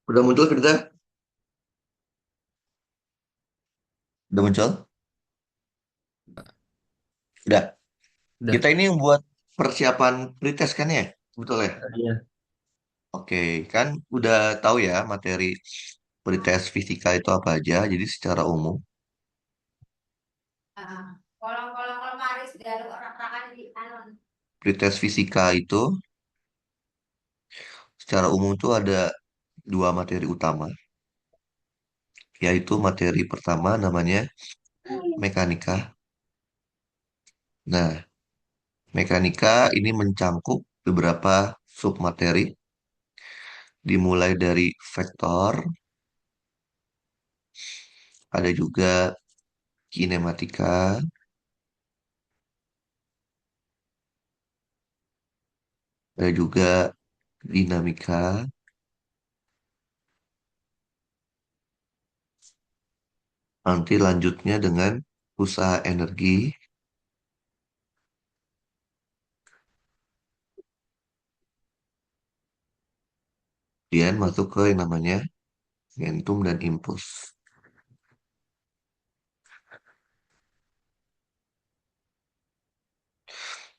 Udah muncul kita? Udah muncul? Udah. Udah. Kita ini buat persiapan pretest kan ya? Betul ya? Iya. Oke, kan udah tahu ya materi pretest fisika itu apa aja. Jadi secara umum, Kalau Maris dari orang-orang di anu. pretest fisika itu secara umum itu ada dua materi utama, yaitu materi pertama namanya mekanika. Nah, mekanika ini mencangkup beberapa submateri, dimulai dari vektor, ada juga kinematika, ada juga dinamika, nanti lanjutnya dengan usaha energi, kemudian masuk ke yang namanya momentum dan impuls.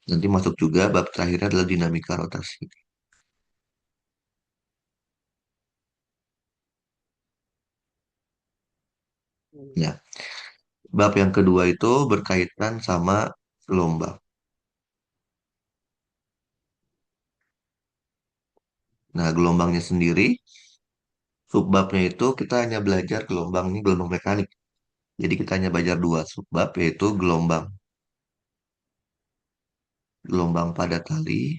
Nanti masuk juga bab terakhirnya adalah dinamika rotasi. Ya, bab yang kedua itu berkaitan sama gelombang. Nah, gelombangnya sendiri, subbabnya itu kita hanya belajar gelombang ini gelombang mekanik. Jadi kita hanya belajar dua subbab, yaitu gelombang pada tali,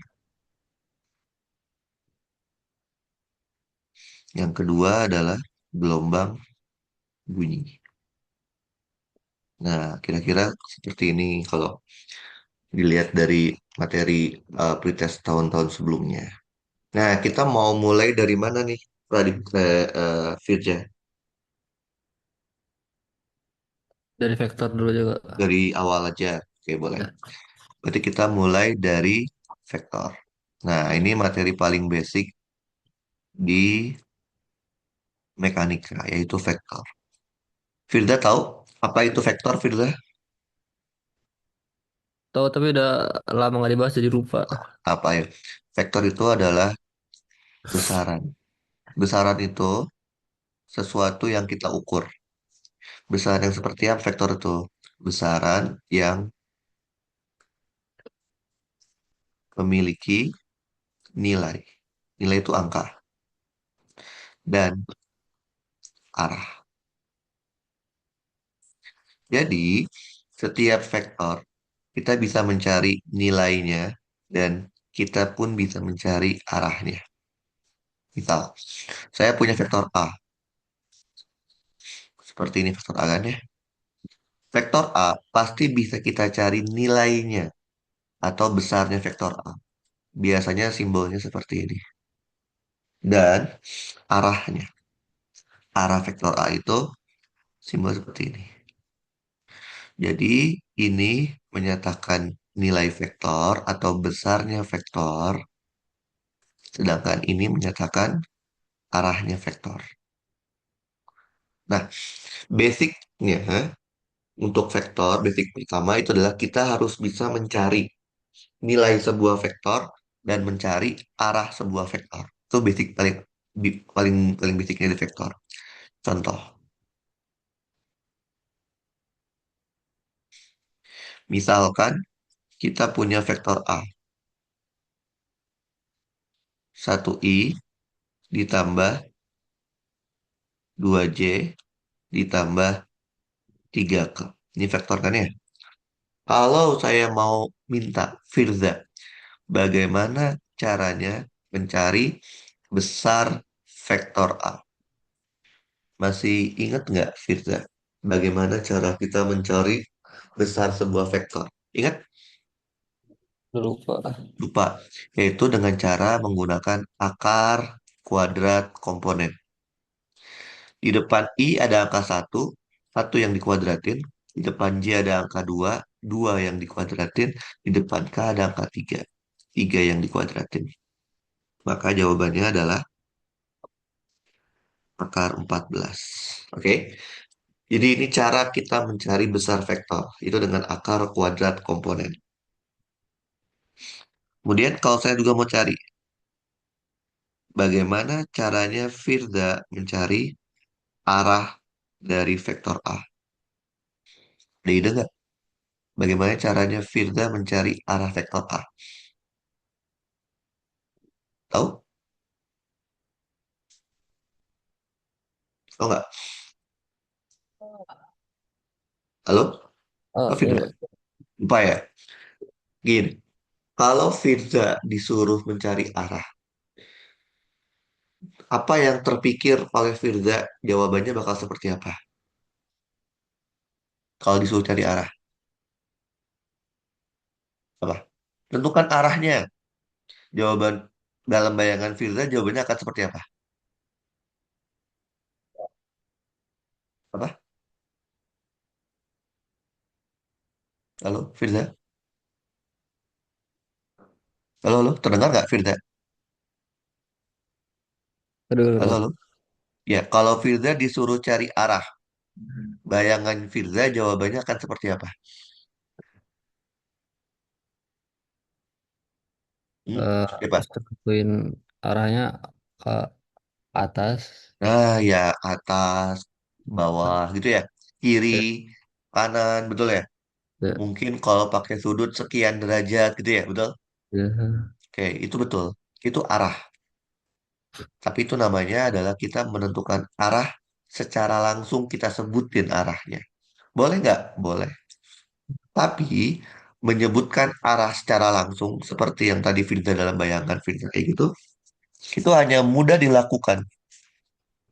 yang kedua adalah gelombang bunyi. Nah, kira-kira seperti ini kalau dilihat dari materi pretest tahun-tahun sebelumnya. Nah, kita mau mulai dari mana nih, Firja? Dari vektor dulu juga. Dari awal aja. Oke, boleh. Ya. Berarti kita mulai dari vektor. Nah, ini materi paling basic di mekanika, yaitu vektor. Firda tahu apa itu vektor, Firda? Tahu tapi udah lama nggak dibahas jadi lupa. Apa ya? Vektor itu adalah besaran. Besaran itu sesuatu yang kita ukur. Besaran yang seperti apa vektor itu? Besaran yang memiliki nilai. Nilai itu angka dan arah. Jadi, setiap vektor kita bisa mencari nilainya dan kita pun bisa mencari arahnya. Misal, saya punya vektor A. Seperti ini vektor A kan ya. Vektor A pasti bisa kita cari nilainya atau besarnya vektor A. Biasanya simbolnya seperti ini. Dan arahnya. Arah vektor A itu simbol seperti ini. Jadi ini menyatakan nilai vektor atau besarnya vektor, sedangkan ini menyatakan arahnya vektor. Nah, basicnya untuk vektor, basic pertama itu adalah kita harus bisa mencari nilai sebuah vektor dan mencari arah sebuah vektor. Itu basic paling paling basicnya di vektor. Contoh, misalkan kita punya vektor A, 1i ditambah 2j ditambah 3k. Ini vektor kan ya? Kalau saya mau minta Firza, bagaimana caranya mencari besar vektor A? Masih ingat nggak, Firza? Bagaimana cara kita mencari besar sebuah vektor? Ingat? Udah lupa. Lupa. Yaitu dengan cara menggunakan akar kuadrat komponen. Di depan I ada angka satu, satu yang dikuadratin. Di depan J ada angka 2, 2 yang dikuadratin. Di depan K ada angka 3, 3 yang dikuadratin. Maka jawabannya adalah akar 14. Oke. Jadi ini cara kita mencari besar vektor. Itu dengan akar kuadrat komponen. Kemudian kalau saya juga mau cari bagaimana caranya Firda mencari arah dari vektor A. Ada ide nggak? Bagaimana caranya Firda mencari arah vektor A? Tahu? Tahu nggak? Halo? Oh, Oh, Firda. enggak. Lupa ya? Gini, kalau Firda disuruh mencari arah, apa yang terpikir oleh Firda, jawabannya bakal seperti apa? Kalau disuruh cari arah, apa? Tentukan arahnya. Jawaban dalam bayangan Firda, jawabannya akan seperti apa? Apa? Halo, Firda? Halo, halo, terdengar nggak Firda? Aduh, Halo, lupa. halo. Ya, kalau Firda disuruh cari arah, bayangan Firda jawabannya akan seperti apa? Eh, Siapa? Terus tentuin arahnya ke atas. Nah, ya atas, bawah gitu ya. Kiri, Ya, kanan, betul ya? ya, Mungkin kalau pakai sudut sekian derajat gitu ya, betul? ya. Oke, itu betul. Itu arah. Tapi itu namanya adalah kita menentukan arah secara langsung kita sebutin arahnya. Boleh nggak? Boleh. Tapi menyebutkan arah secara langsung seperti yang tadi Firda dalam bayangan Firda kayak gitu, itu hanya mudah dilakukan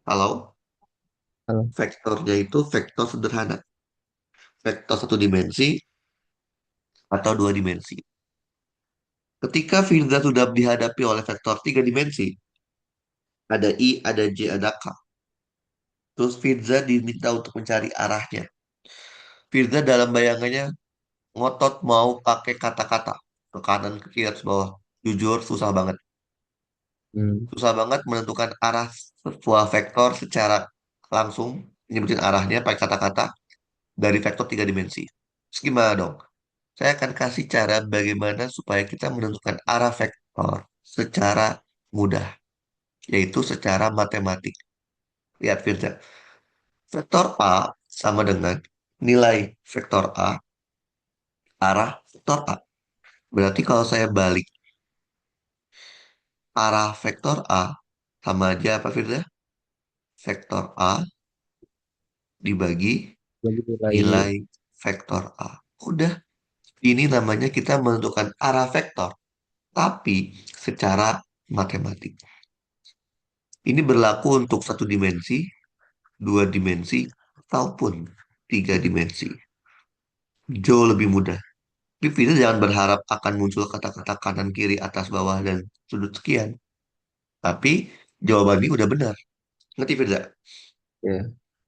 kalau Halo. vektornya itu vektor sederhana, vektor satu dimensi atau dua dimensi. Ketika Firda sudah dihadapi oleh vektor tiga dimensi, ada I, ada J, ada K. Terus Firza diminta untuk mencari arahnya. Firza dalam bayangannya ngotot mau pakai kata-kata ke kanan, ke kiri, atas bawah. Jujur susah banget. Hmm. Susah banget menentukan arah sebuah vektor secara langsung nyebutin arahnya pakai kata-kata dari vektor tiga dimensi. Terus gimana dong? Saya akan kasih cara bagaimana supaya kita menentukan arah vektor secara mudah, yaitu secara matematik. Lihat Firza. Vektor A sama dengan nilai vektor A, arah vektor A. Berarti kalau saya balik arah vektor A, sama aja apa Firda? Vektor A dibagi Jadi nilai nilai vektor A. Udah, ini namanya kita menentukan arah vektor, tapi secara matematik. Ini berlaku untuk satu dimensi, dua dimensi, ataupun tiga dimensi. Jauh lebih mudah. Tapi Firda jangan berharap akan muncul kata-kata kanan, kiri, atas, bawah, dan sudut sekian. Tapi jawabannya udah benar. Ngerti Firda? ya.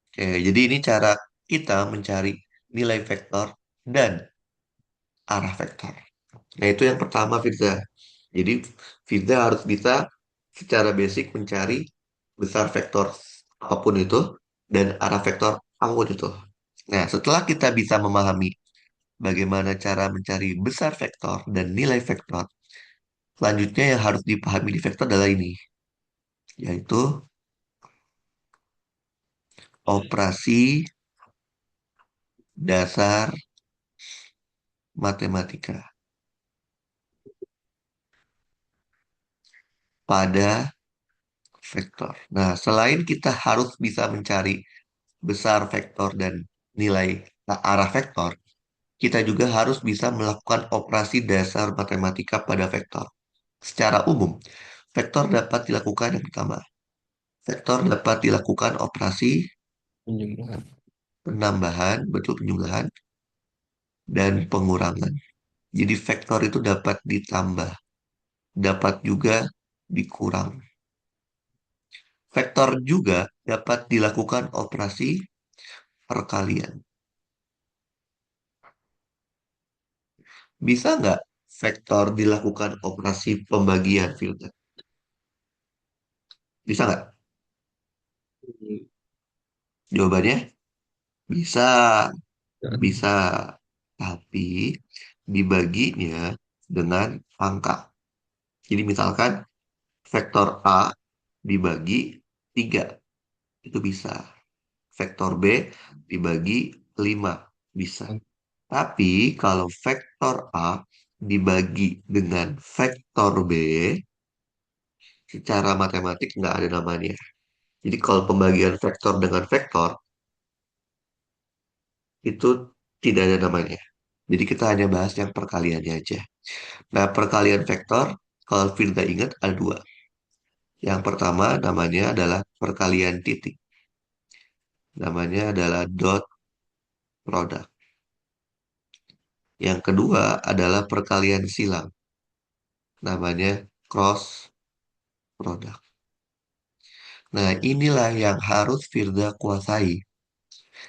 Oke, jadi ini cara kita mencari nilai vektor dan arah vektor. Nah, itu yang pertama Firda. Jadi Firda harus bisa secara basic mencari besar vektor apapun itu dan arah vektor apapun itu. Nah, setelah kita bisa memahami bagaimana cara mencari besar vektor dan nilai vektor, selanjutnya yang harus dipahami di vektor adalah ini, yaitu operasi dasar matematika pada vektor. Nah, selain kita harus bisa mencari besar vektor dan nilai arah vektor, kita juga harus bisa melakukan operasi dasar matematika pada vektor. Secara umum, vektor dapat dilakukan yang pertama. Vektor dapat dilakukan operasi Penjumlahan. penambahan, betul penjumlahan, dan pengurangan. Jadi vektor itu dapat ditambah, dapat juga dikurang. Vektor juga dapat dilakukan operasi perkalian. Bisa nggak vektor dilakukan operasi pembagian filter? Bisa nggak? Jawabannya bisa, Dan bisa. Tapi dibaginya dengan angka. Jadi misalkan vektor A dibagi 3 itu bisa. Vektor B dibagi 5 bisa. Tapi kalau vektor A dibagi dengan vektor B, secara matematik nggak ada namanya. Jadi kalau pembagian vektor dengan vektor, itu tidak ada namanya. Jadi kita hanya bahas yang perkaliannya aja. Nah, perkalian vektor, kalau Firda ingat ada dua. Yang pertama namanya adalah perkalian titik. Namanya adalah dot product. Yang kedua adalah perkalian silang. Namanya cross product. Nah, inilah yang harus Firda kuasai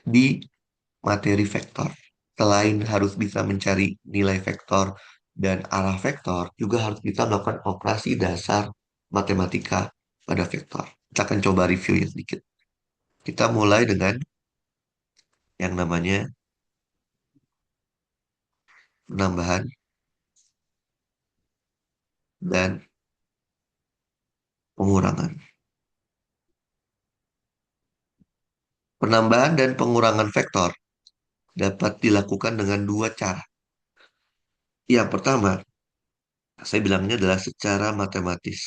di materi vektor. Selain harus bisa mencari nilai vektor dan arah vektor, juga harus bisa melakukan operasi dasar matematika pada vektor. Kita akan coba review ya sedikit. Kita mulai dengan yang namanya penambahan dan pengurangan. Penambahan dan pengurangan vektor dapat dilakukan dengan dua cara. Yang pertama, saya bilangnya adalah secara matematis.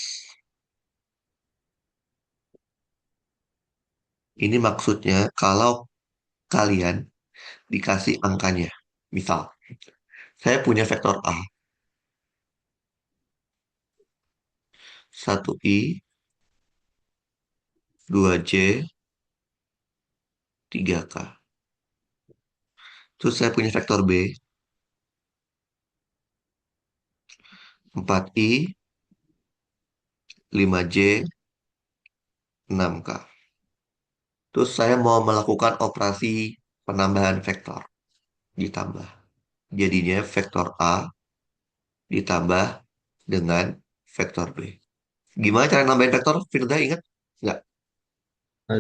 Ini maksudnya kalau kalian dikasih angkanya. Misal, saya punya vektor A, 1i, 2j, 3k. Terus saya punya vektor B, 4i, 5j, 6k. Terus saya mau melakukan operasi penambahan vektor. Ditambah. Jadinya vektor A ditambah dengan vektor B. Gimana cara nambahin vektor? Firda ingat? Nggak.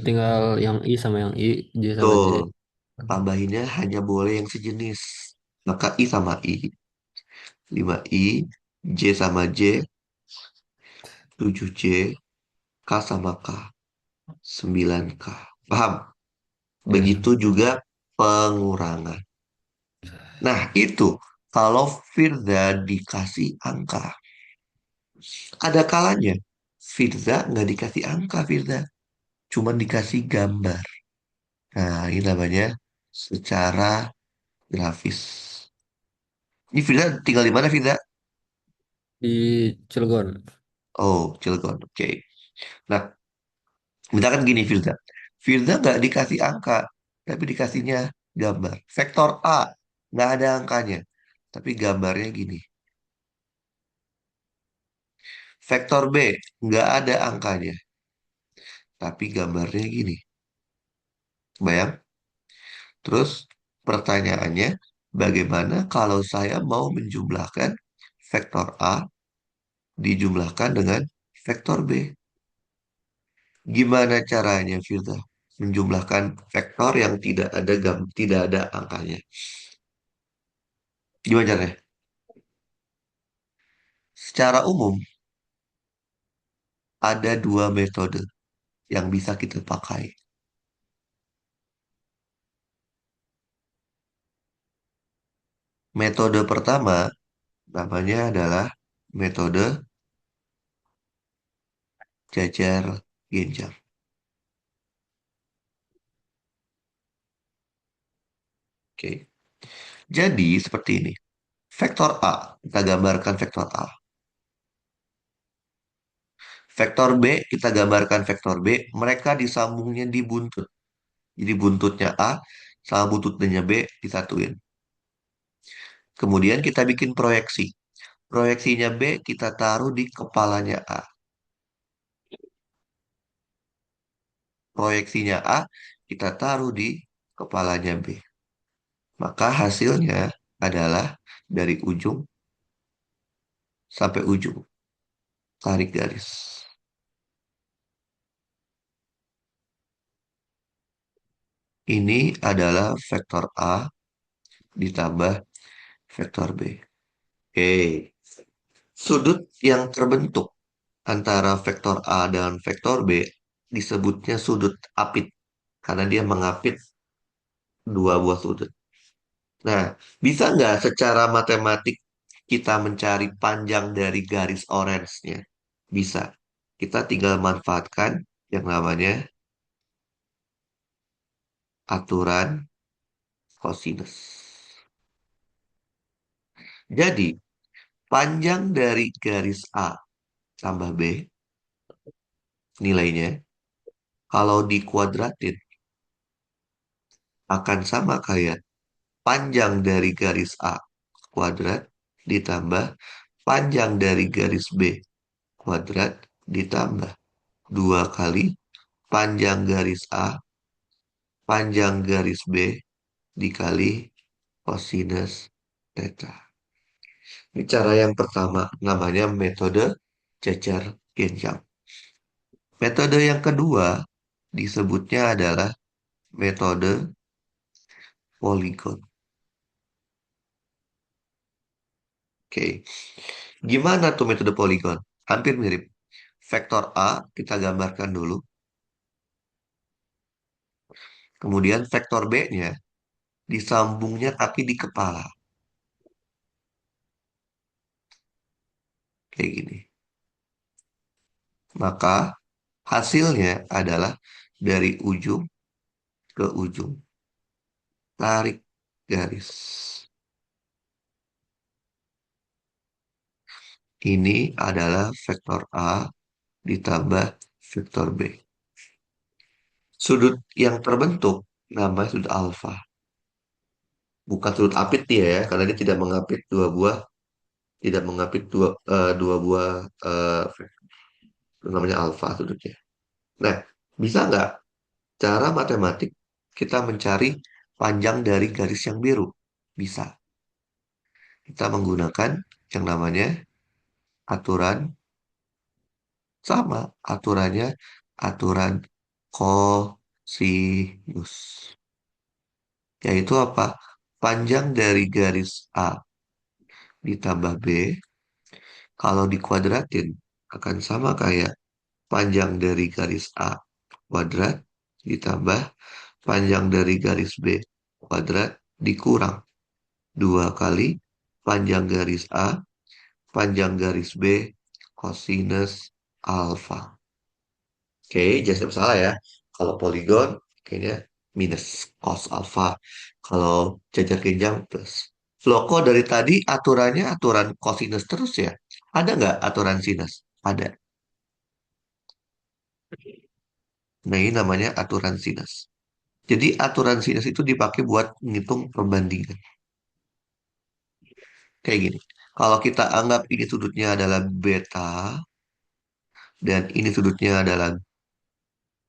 tinggal yang I sama yang I, J sama J. Tuh, tambahinnya hanya boleh yang sejenis. Maka I sama I, 5i, J sama J, 7j, K sama K, 9k. Paham? Ya, Begitu juga pengurangan. Nah, itu kalau Firda dikasih angka. Ada kalanya Firda nggak dikasih angka, Firda. Cuma dikasih gambar. Nah, ini namanya secara grafis. Ini Firda tinggal di mana, Firda? di Cilegon. Oh, Cilegon. Oke. Nah, misalkan gini, Firda. Firda nggak dikasih angka, tapi dikasihnya gambar. Vektor A, nggak ada angkanya. Tapi gambarnya gini. Vektor B, nggak ada angkanya. Tapi gambarnya gini. Bayang? Terus pertanyaannya, bagaimana kalau saya mau menjumlahkan vektor A dijumlahkan dengan vektor B? Gimana caranya, Firda? Menjumlahkan vektor yang tidak ada angkanya. Gimana caranya? Secara umum, ada dua metode yang bisa kita pakai. Metode pertama namanya adalah metode jajar genjang. Oke. Jadi seperti ini. Vektor A, kita gambarkan vektor A. Vektor B, kita gambarkan vektor B. Mereka disambungnya di buntut. Jadi buntutnya A sama buntutnya B disatuin. Kemudian kita bikin proyeksi. Proyeksinya B kita taruh di kepalanya A. Proyeksinya A kita taruh di kepalanya B. Maka hasilnya adalah dari ujung sampai ujung. Tarik garis. Ini adalah vektor A ditambah vektor B. Oke, sudut yang terbentuk antara vektor A dan vektor B disebutnya sudut apit karena dia mengapit dua buah sudut. Nah, bisa nggak secara matematik kita mencari panjang dari garis orange-nya? Bisa. Kita tinggal manfaatkan yang namanya aturan kosinus. Jadi, panjang dari garis A tambah B nilainya kalau dikuadratin akan sama kayak panjang dari garis A kuadrat ditambah panjang dari garis B kuadrat ditambah 2 kali panjang garis A panjang garis B dikali kosinus theta. Ini cara yang pertama namanya metode cecer genjang. Metode yang kedua disebutnya adalah metode poligon. Oke, gimana tuh metode poligon? Hampir mirip. Vektor A kita gambarkan dulu. Kemudian vektor B-nya disambungnya tapi di kepala. Kayak gini. Maka hasilnya adalah dari ujung ke ujung. Tarik garis. Ini adalah vektor A ditambah vektor B. Sudut yang terbentuk namanya sudut alfa. Bukan sudut apit dia ya, karena dia tidak mengapit dua buah, tidak mengapit dua buah namanya alfa sudutnya. Nah, bisa nggak cara matematik kita mencari panjang dari garis yang biru? Bisa. Kita menggunakan yang namanya aturan sama. Aturannya aturan kosinus. Yaitu apa? Panjang dari garis A ditambah B kalau dikuadratin akan sama kayak panjang dari garis A kuadrat ditambah panjang dari garis B kuadrat dikurang 2 kali panjang garis A panjang garis B kosinus alfa. Oke, jangan sampai salah ya. Kalau poligon kayaknya minus cos alfa. Kalau jajar genjang plus. Loh, kok dari tadi aturannya aturan kosinus terus ya? Ada nggak aturan sinus? Ada. Nah, ini namanya aturan sinus. Jadi aturan sinus itu dipakai buat menghitung perbandingan. Kayak gini. Kalau kita anggap ini sudutnya adalah beta dan ini sudutnya adalah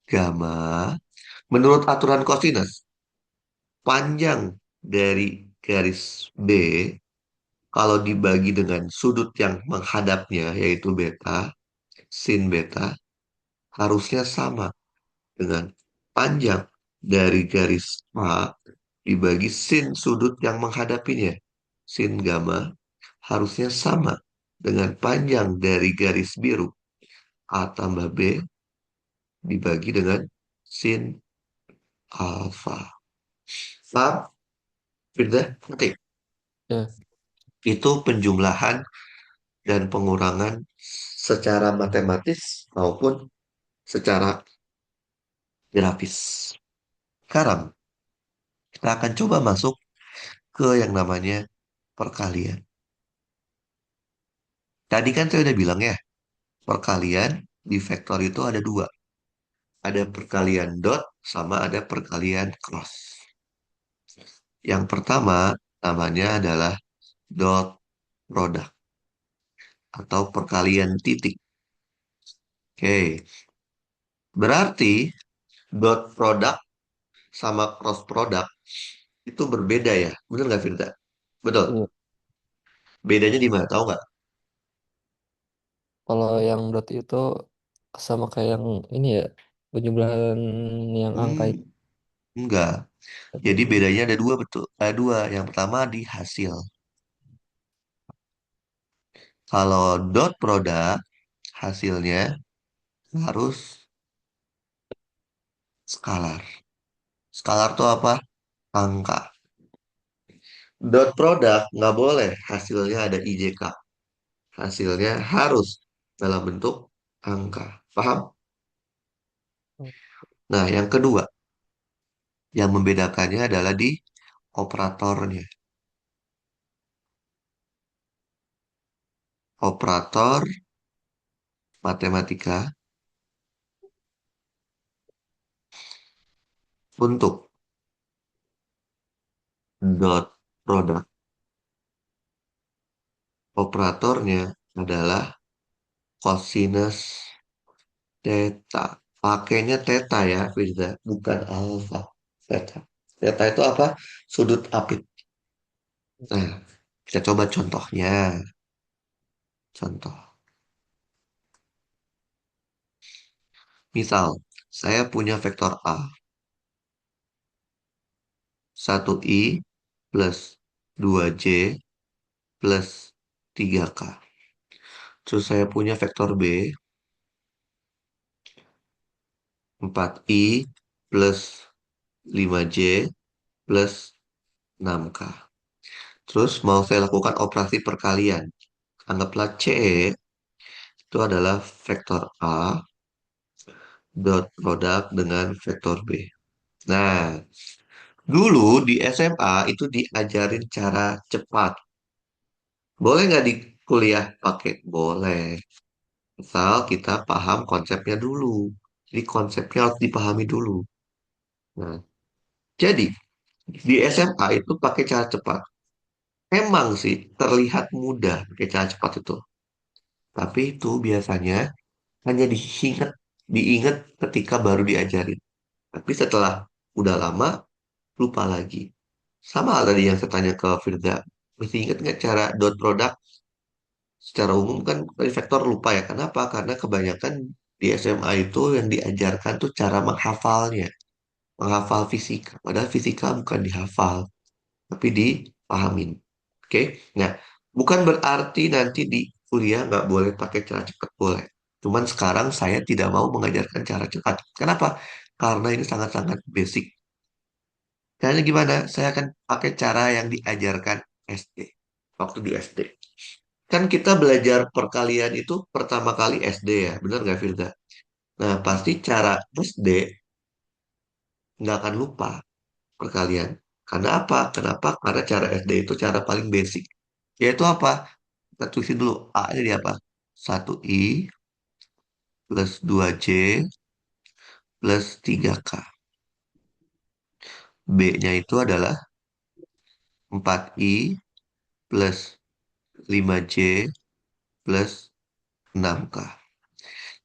gamma, menurut aturan kosinus, panjang dari garis B kalau dibagi dengan sudut yang menghadapnya yaitu beta, sin beta, harusnya sama dengan panjang dari garis A dibagi sin sudut yang menghadapinya. Sin gamma harusnya sama dengan panjang dari garis biru A tambah B dibagi dengan sin alfa. Paham? Firda? Ngerti? Ya, Itu penjumlahan dan pengurangan secara matematis maupun secara grafis. Sekarang kita akan coba masuk ke yang namanya perkalian. Tadi kan saya udah bilang ya, perkalian di vektor itu ada dua. Ada perkalian dot sama ada perkalian cross. Yang pertama namanya adalah dot product atau perkalian titik. Oke, berarti dot product sama cross product itu berbeda ya. Bener nggak Firda? Betul. iya. Bedanya di mana? Tahu nggak? Kalau yang dot itu sama kayak yang ini ya, penjumlahan yang angka Hmm, itu. Enggak. Tapi Jadi ini bedanya ada dua betul. Ada dua. Yang pertama di hasil. Kalau dot product hasilnya harus skalar. Skalar tuh apa? Angka. Dot product nggak boleh hasilnya ada IJK. Hasilnya harus dalam bentuk angka. Paham? Nah, yang kedua, yang membedakannya adalah di operatornya. Operator matematika untuk dot product. Operatornya adalah cosinus theta. Pakainya theta ya, Firza, bukan alpha. Theta. Theta itu apa? Sudut apit. Nah, kita coba contohnya. Contoh. Misal, saya punya vektor A. 1i plus 2j plus 3k. Terus saya punya vektor B. 4i plus 5j plus 6k. Terus mau saya lakukan operasi perkalian. Anggaplah C itu adalah vektor A dot produk dengan vektor B. Nah, dulu di SMA itu diajarin cara cepat. Boleh nggak di kuliah pakai? Boleh. Asal kita paham konsepnya dulu. Jadi konsepnya harus dipahami dulu. Nah, jadi di SMA itu pakai cara cepat. Emang sih terlihat mudah pakai cara cepat itu. Tapi itu biasanya hanya diingat ketika baru diajarin. Tapi setelah udah lama, lupa lagi. Sama hal tadi yang saya tanya ke Firda. Masih ingat nggak cara dot product? Secara umum kan dari vektor lupa ya. Kenapa? Karena kebanyakan di SMA itu yang diajarkan tuh cara menghafalnya. Menghafal fisika. Padahal fisika bukan dihafal, tapi dipahamin. Oke? Nah, bukan berarti nanti di kuliah nggak boleh pakai cara cepat. Boleh. Cuman sekarang saya tidak mau mengajarkan cara cepat. Kenapa? Karena ini sangat-sangat basic. Caranya gimana? Saya akan pakai cara yang diajarkan SD. Waktu di SD. Kan kita belajar perkalian itu pertama kali SD ya. Benar nggak, Firda? Nah, pasti cara SD nggak akan lupa perkalian. Karena apa? Kenapa? Karena cara SD itu cara paling basic. Yaitu apa? Kita tulisin dulu. A-nya di apa? 1i plus 2j plus 3k. B-nya itu adalah 4i plus 5j plus 6k.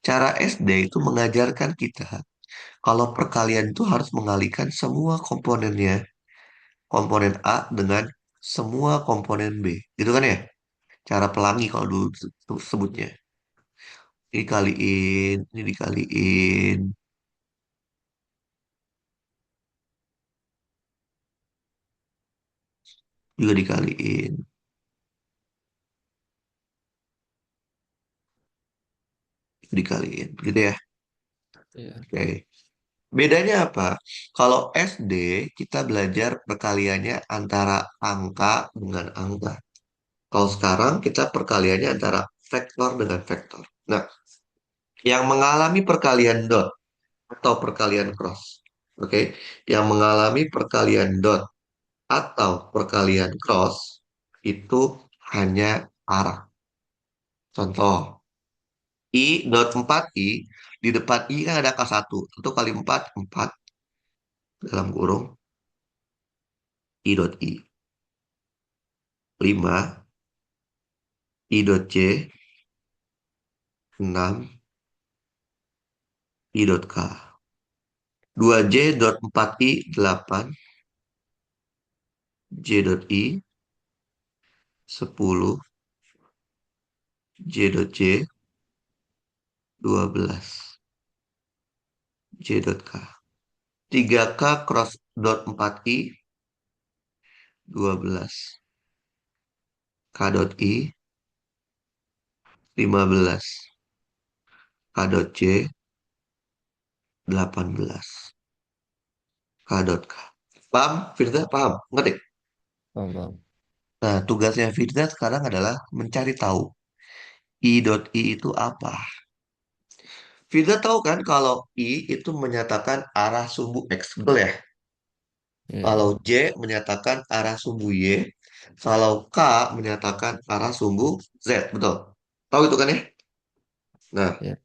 Cara SD itu mengajarkan kita kalau perkalian itu harus mengalihkan semua komponennya. Komponen A dengan semua komponen B. Gitu kan ya? Cara pelangi kalau dulu sebutnya. Ini dikaliin, juga dikaliin, dikaliin. Gitu ya. ya. Oke. Bedanya apa? Kalau SD kita belajar perkaliannya antara angka dengan angka. Kalau sekarang kita perkaliannya antara vektor dengan vektor. Nah, yang mengalami perkalian dot atau perkalian cross. Oke, yang mengalami perkalian dot atau perkalian cross itu hanya arah. Contoh, I dot 4i, di depan I kan ada angka 1. 1 kali 4, 4 dalam kurung I dot I. 5, I dot J, 6, I dot K. 2J dot 4i, 8, J dot I, 10, J dot J, 12, J dot K. 3K cross dot 4I 12. K dot I 15. K dot J 18. K dot K. Paham? Firza, paham? Ngerti? Paham, paham. Nah, tugasnya Firza sekarang adalah mencari tahu I dot I itu apa. Firza tahu kan kalau I itu menyatakan arah sumbu X, betul ya? Iya, Kalau J menyatakan arah sumbu Y, kalau K menyatakan arah sumbu Z, betul? Tahu itu kan ya? Nah, iya.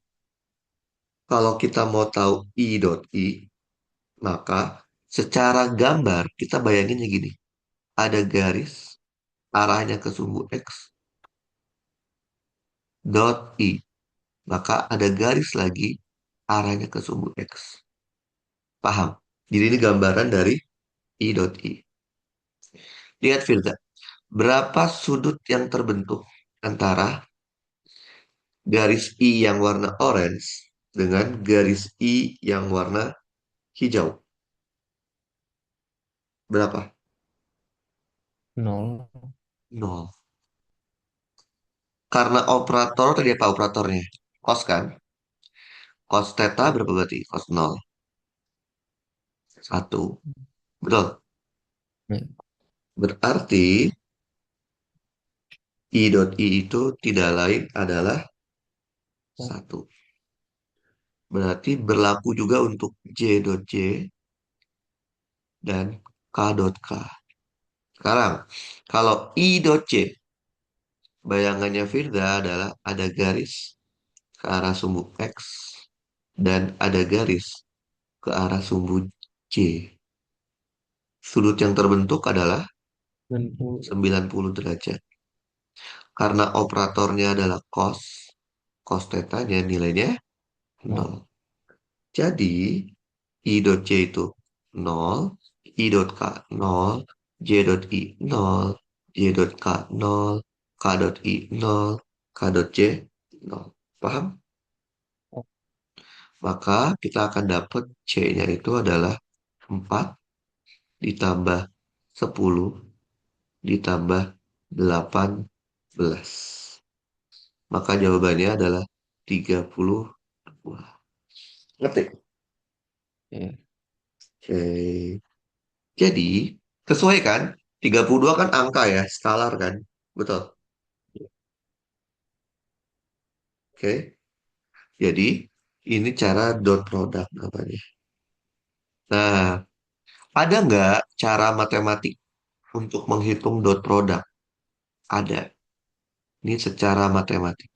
kalau kita mau tahu I dot I, maka secara gambar kita bayanginnya gini. Ada garis arahnya ke sumbu X dot I. Maka ada garis lagi arahnya ke sumbu X. Paham? Jadi ini gambaran dari I dot I. Lihat Firza, berapa sudut yang terbentuk antara garis I yang warna orange dengan garis I yang warna hijau? Berapa? Nol. Nol. Karena operator tadi apa operatornya? Cos kan? Cos theta berapa Iya. berarti? Cos nol. Satu. Betul. Iya. Berarti I dot I itu tidak lain adalah satu. Berarti berlaku juga untuk J dot J dan K dot K. Sekarang, kalau I dot J, bayangannya Firda adalah ada garis ke arah sumbu X dan ada garis ke arah sumbu J. Sudut yang terbentuk adalah 90. 90 derajat. Karena operatornya adalah cos, cos tetanya nilainya nol. Nol. Jadi, I dot J itu nol, I dot K nol, J dot I nol, J dot K nol, K dot I nol, K dot J nol. Paham? Maka kita akan dapat C-nya itu adalah 4 ditambah 10 ditambah 18. Maka jawabannya adalah 32. Ngerti? Iya. Oke. Jadi, sesuai kan? 32 kan angka ya, skalar kan? Betul. Oke. Jadi, ini cara dot product namanya. Nah, ada nggak cara matematik untuk menghitung dot product? Ada. Ini secara matematik.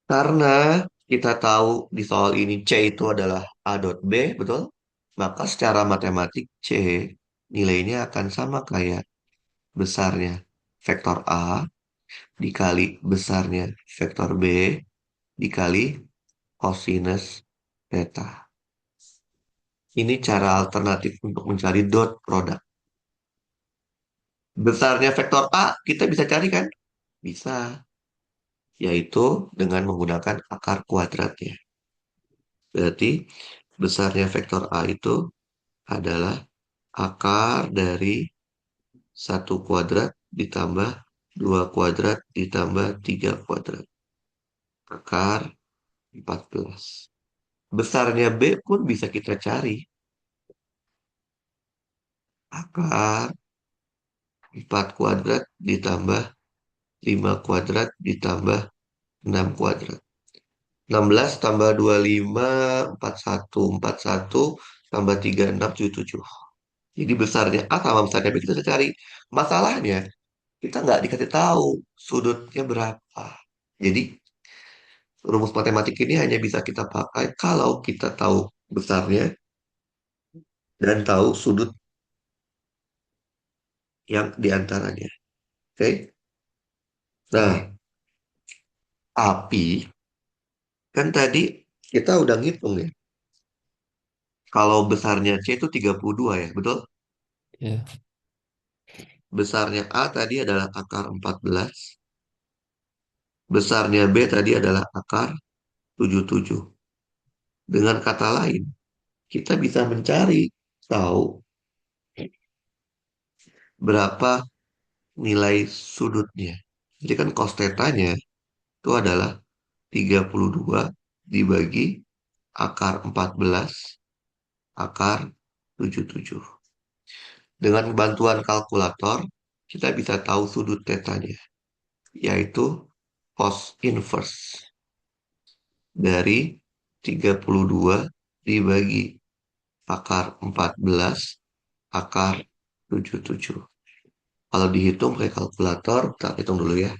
Karena kita tahu di soal ini C itu adalah A dot B, betul? Maka secara matematik C nilainya akan sama kayak besarnya vektor A dikali besarnya vektor B dikali kosinus theta. Ini cara alternatif untuk mencari dot product. Besarnya vektor A kita bisa cari kan? Bisa, yaitu dengan menggunakan akar kuadratnya. Berarti besarnya vektor A itu adalah akar dari 1 kuadrat ditambah 2 kuadrat ditambah 3 kuadrat. Akar 14. Besarnya B pun bisa kita cari. Akar 4 kuadrat ditambah 5 kuadrat ditambah 6 kuadrat. 16 tambah 25, 41 tambah 36, 77. Jadi besarnya A sama besarnya B kita bisa cari. Masalahnya, kita nggak dikasih tahu sudutnya berapa. Jadi, rumus matematik ini hanya bisa kita pakai kalau kita tahu besarnya dan tahu sudut yang diantaranya. Oke? Nah, tapi kan tadi kita udah ngitung ya. Kalau besarnya C itu 32 ya, betul? Iya. Besarnya A tadi adalah akar 14. Besarnya B tadi adalah akar 77. Dengan kata lain, kita bisa mencari tahu berapa nilai sudutnya. Jadi kan cos tetanya itu adalah 32 dibagi akar 14 akar 77. Dengan bantuan kalkulator, kita bisa tahu sudut tetanya, yaitu cos inverse dari 32 dibagi akar 14 akar 77. Kalau dihitung pakai kalkulator, kita hitung dulu ya.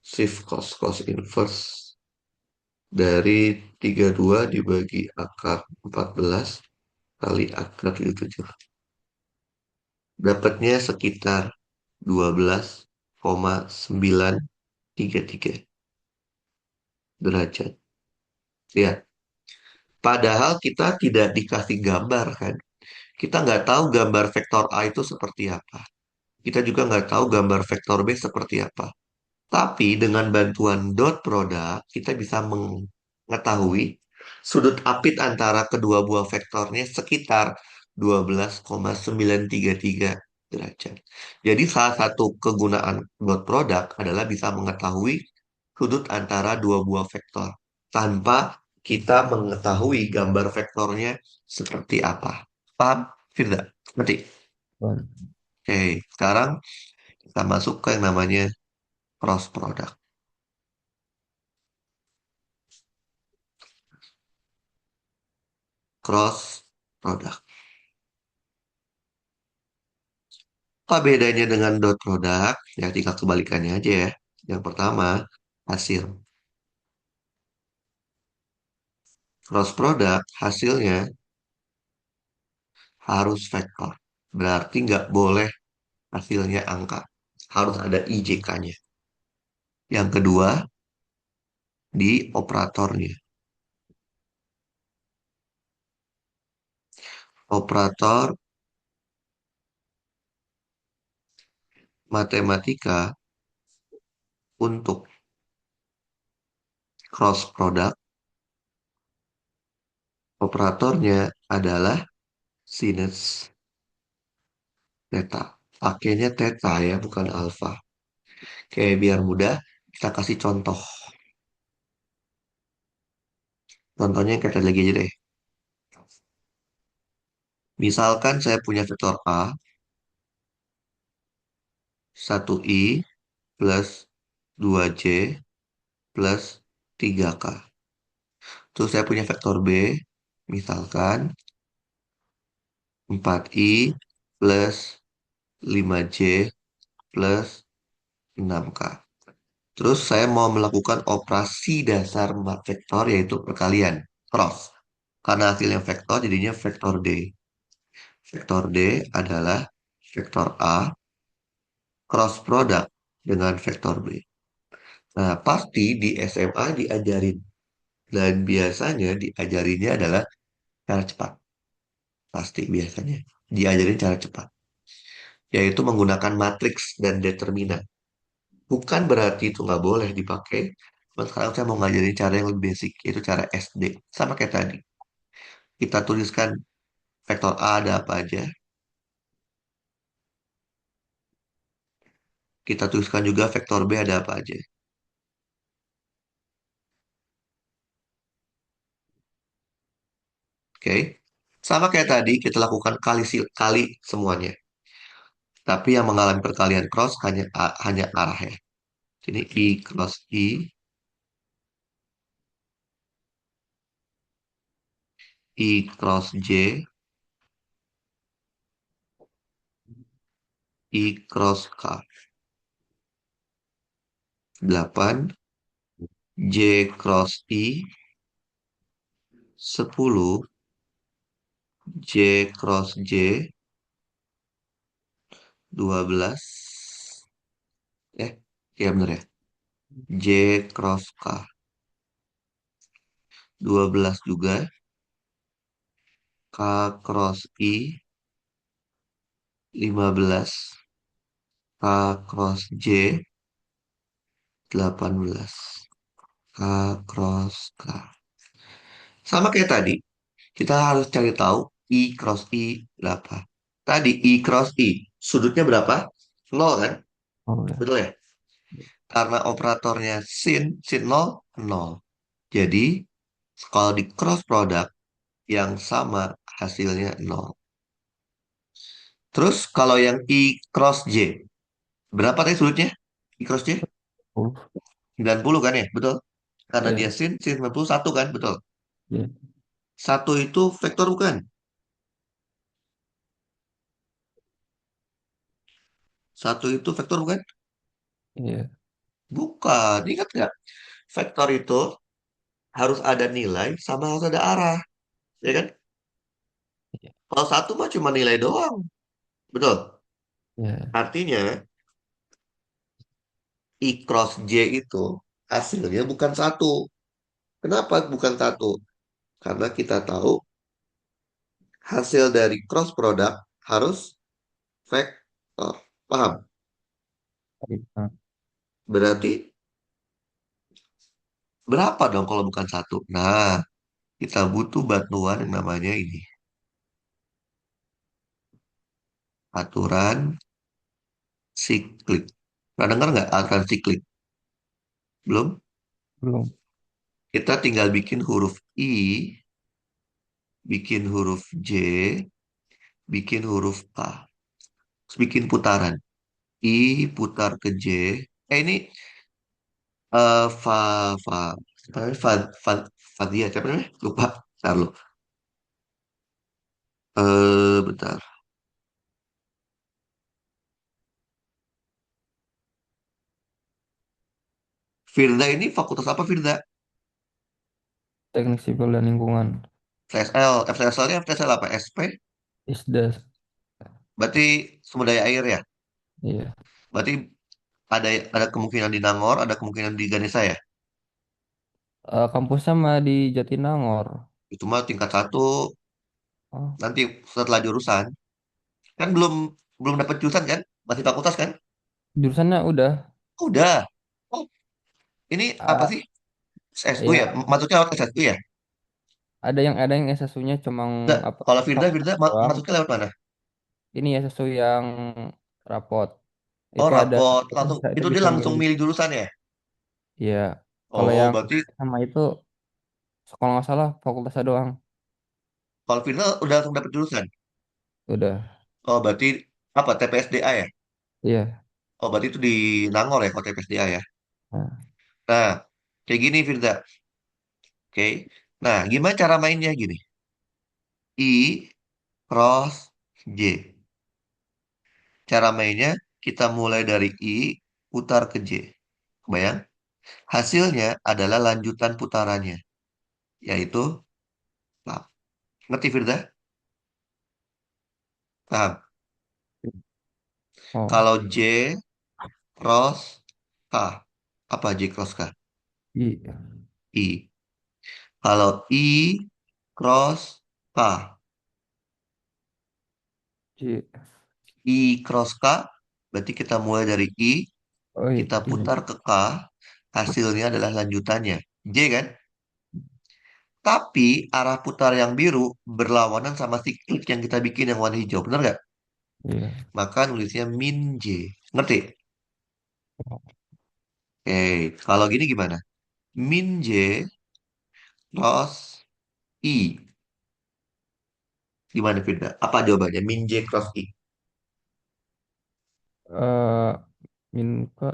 Shift cos inverse dari 32 dibagi akar 14 kali akar 77. Dapatnya sekitar 12,933 derajat. Ya, padahal kita tidak dikasih gambar kan. Kita nggak tahu gambar vektor A itu seperti apa. Kita juga nggak tahu gambar vektor B seperti apa. Tapi dengan bantuan dot product, kita bisa mengetahui sudut apit antara kedua buah vektornya sekitar 12,933 derajat. Jadi salah satu kegunaan dot product adalah bisa mengetahui sudut antara dua buah vektor tanpa kita mengetahui gambar vektornya seperti apa. Paham? Tidak? Ngerti? Oke, sekarang kita masuk ke yang namanya cross product. Cross product. Apa bedanya dengan dot product? Ya tinggal kebalikannya aja ya. Yang pertama, hasil. Cross product hasilnya harus vektor. Berarti nggak boleh hasilnya angka. Harus ada IJK-nya. Yang kedua, di operatornya. Operator matematika untuk cross product, operatornya adalah sinus theta. Pakainya theta ya, bukan alfa. Kayak biar mudah, kita kasih contoh. Contohnya yang kayak tadi lagi aja deh. Misalkan saya punya vektor A, 1i plus 2j plus 3k. Terus saya punya vektor B, misalkan 4i plus 5j plus 6k. Terus saya mau melakukan operasi dasar vektor yaitu perkalian, cross. Karena hasilnya vektor jadinya vektor D. Vektor D adalah vektor A cross product dengan vektor B. Nah, pasti di SMA diajarin. Dan biasanya diajarinnya adalah cara cepat. Pasti biasanya. Diajarin cara cepat. Yaitu menggunakan matriks dan determinan. Bukan berarti itu nggak boleh dipakai. Cuma sekarang saya mau ngajarin cara yang lebih basic. Yaitu cara SD. Sama kayak tadi. Kita tuliskan vektor A ada apa aja. Kita tuliskan juga vektor B ada apa aja. Oke. Sama kayak tadi kita lakukan kali semuanya. Tapi yang mengalami perkalian cross hanya arah ya. Jadi I cross I cross J, I cross K. 8, J cross I, 10, J cross J, 12. Ya bener ya. J cross K, 12 juga. K cross I, 15. K cross J 18. K cross K. Sama kayak tadi, kita harus cari tahu I cross I berapa. Tadi I cross I, sudutnya berapa? Nol kan? Oh ya. Betul ya? Karena operatornya sin nol, nol. Jadi, kalau di cross product, yang sama hasilnya nol. Terus, kalau yang I cross J, berapa tadi sudutnya? I cross J? 10. 90 kan ya? Betul? Karena dia Ya. sin 90 satu kan? Betul? Ya. Satu itu vektor bukan? Satu itu vektor bukan? Iya. Bukan. Ingat nggak? Vektor itu harus ada nilai sama harus ada arah. Ya kan? Iya. Kalau satu mah cuma nilai doang. Betul? Ya. Artinya I cross J itu hasilnya bukan satu. Kenapa bukan satu? Karena kita tahu hasil dari cross product harus vektor. Paham? Iya. Berarti berapa dong kalau bukan satu? Nah, kita butuh bantuan yang namanya ini. Aturan siklik. Pernah dengar nggak aturan siklik? Belum? Belum. Kita tinggal bikin huruf I, bikin huruf J, bikin huruf K. Terus bikin putaran. I putar ke J. Ini fa fa apa namanya? Fadia, siapa namanya? Lupa. Bentar lu. Bentar. Firda ini fakultas apa Firda? Teknik sipil dan lingkungan. FSL. FSL-nya FSL apa? SP? ISDAS. Berarti sumber daya air ya? Iya. Berarti ada kemungkinan di Nangor, ada kemungkinan di Ganesha ya? Kampusnya mah di Jatinangor. Itu mah tingkat satu. Oh, Nanti setelah jurusan. Kan belum belum dapat jurusan kan? Masih fakultas kan? jurusannya udah. Udah. Oh, ini apa Ah, sih? SSU ya? ya, Maksudnya lewat SSU ya? ada yang SSU-nya cuma Enggak. apa Kalau Firda, fakultas Firda doang. masuknya lewat mana? Ini SSU yang rapot. Oh, Itu ada rapot. itu Langsung, bisa itu itu dia bisa langsung milih. milih jurusan ya? Iya. Kalau Oh, yang berarti sama itu kalau nggak salah fakultasnya doang. kalau Firda udah langsung dapat jurusan. Udah. Oh, berarti apa? TPSDA ya? Iya. Oh, berarti itu di Nangor ya, kalau TPSDA ya? Nah, Nah, kayak gini Firda. Oke. Nah, gimana cara mainnya gini? I cross J. Cara mainnya kita mulai dari I putar ke J. Kebayang? Hasilnya adalah lanjutan putarannya, yaitu lap. Ngerti Firda? Paham? oh, Kalau J cross K, apa J cross K? iya. I. Kalau I cross K, Iya. I cross K, berarti kita mulai dari I, Oh iya, kita iya. putar ke K, hasilnya adalah lanjutannya. J kan? Tapi arah putar yang biru berlawanan sama siklik yang kita bikin yang warna hijau. Bener nggak? Iya. Maka nulisnya min J. Ngerti? Oh, Oke, kalau gini gimana? Min J cross I. Gimana Firda? Apa jawabannya? Min J cross I. eh minta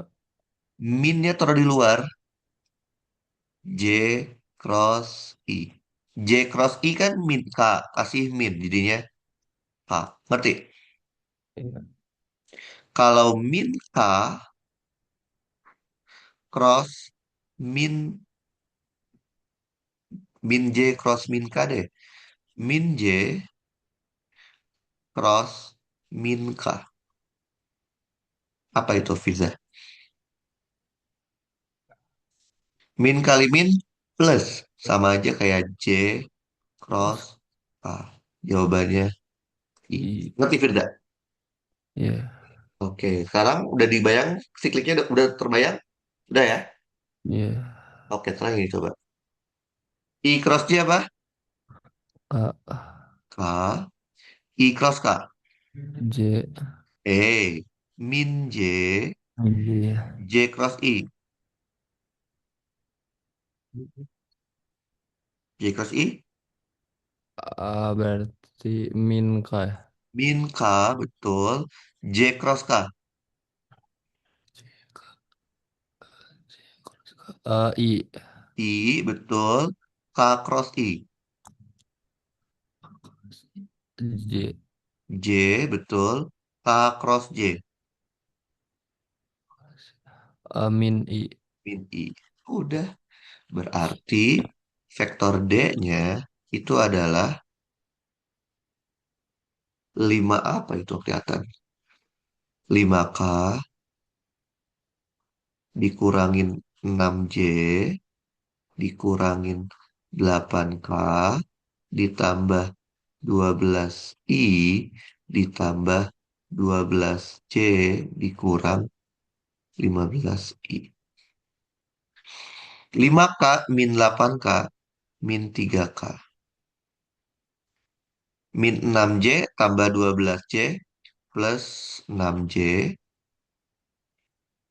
Minnya taruh di luar. J cross I. J cross I kan min K. Kasih min. Jadinya K. Ngerti? iya. Kalau min K cross min J cross min K deh. Min J cross min K. Apa itu Fiza? Min kali min plus. Sama aja kayak J cross Terus K. Jawabannya I. i Ngerti Firda? iya. Oke, sekarang udah dibayang, sikliknya udah terbayang? Udah ya? Iya. Oke, sekarang ini coba. I cross J apa? A K. I cross K. J E. Min J. J J cross I. J cross I. berarti min K ya? Min K, betul. J cross K. I I, betul. K cross I. J J, betul. K cross J. min I. Min I. Udah. Berarti vektor D-nya itu adalah 5 apa itu kelihatan? 5K dikurangin 6J dikurangin 8K ditambah 12I ditambah 12J dikurang 15I. 5K min 8K min 3K. Min 6J tambah 12J plus 6J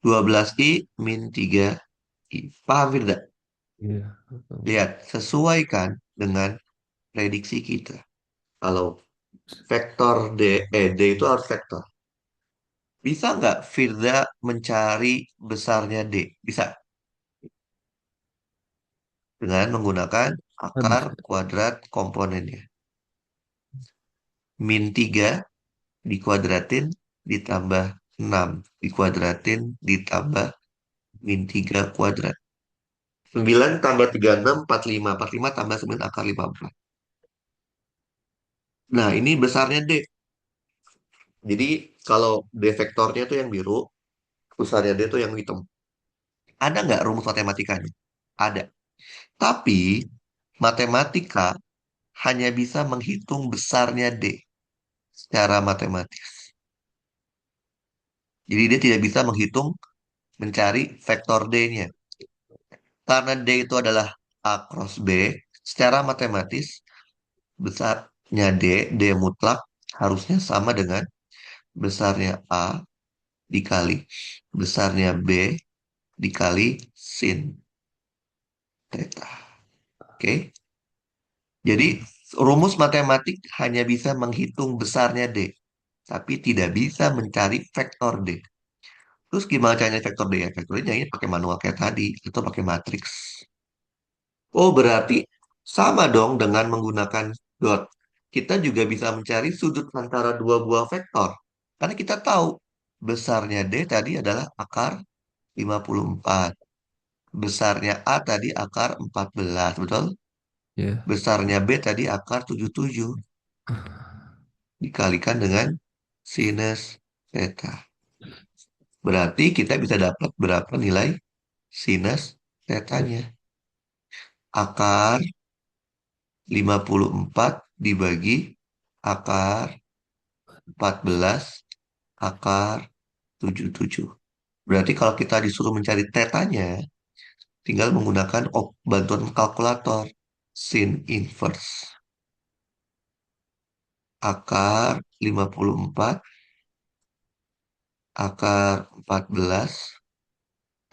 12I min 3I. Paham tidak? Iya. Lihat, sesuaikan dengan prediksi kita. Kalau vektor D itu harus vektor. Bisa nggak Firda mencari besarnya D? Bisa. Dengan menggunakan akar Bisa. kuadrat komponennya. Min 3 dikuadratin ditambah 6 dikuadratin ditambah min 3 kuadrat. 9 tambah 36, 45. 45 tambah 9 akar 54. Nah, ini besarnya D. Jadi, kalau D vektornya itu yang biru, besarnya D itu yang hitam. Ada nggak rumus matematikanya? Ada. Tapi, matematika hanya bisa menghitung besarnya D secara matematis. Jadi, dia tidak bisa menghitung mencari vektor D-nya. Karena D itu adalah A cross B, secara matematis, besarnya D mutlak, harusnya sama dengan besarnya A dikali besarnya B dikali sin theta. Oke. Jadi Iya. rumus matematik hanya bisa menghitung besarnya D, tapi tidak bisa mencari vektor D. Terus gimana caranya vektor D ya? Vektor D ini pakai manual kayak tadi, atau pakai matriks. Oh, berarti sama dong dengan menggunakan dot. Kita juga bisa mencari sudut antara dua buah vektor. Karena kita tahu besarnya D tadi adalah akar 54. Besarnya A tadi akar 14, betul? Iya. Besarnya B tadi akar 77. Dikalikan dengan sinus theta. Berarti kita bisa dapat berapa nilai sinus Iya. tetanya. Akar 54 dibagi akar 14 akar 77. Berarti kalau kita disuruh mencari tetanya, tinggal menggunakan bantuan kalkulator. Sin inverse. Akar 54 akar 14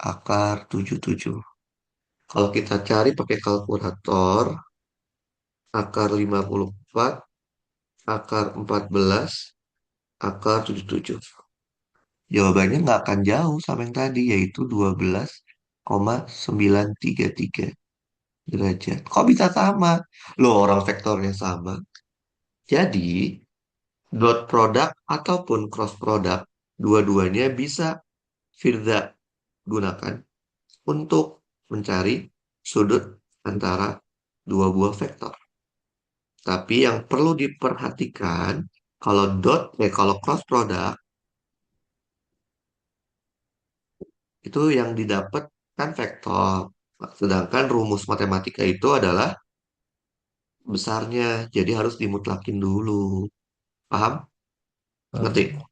akar 77. Kalau kita cari pakai kalkulator, akar 54 akar 14 akar 77. Jawabannya nggak akan jauh sama yang tadi, yaitu 12,933 derajat. Kok bisa sama? Loh, orang vektornya sama. Jadi, dot product ataupun cross product, dua-duanya bisa Firda gunakan untuk mencari sudut antara dua buah vektor. Tapi yang perlu diperhatikan, kalau cross product itu yang didapat kan vektor. Sedangkan rumus matematika itu adalah besarnya, jadi harus dimutlakin dulu. Paham? Ngerti? Paham.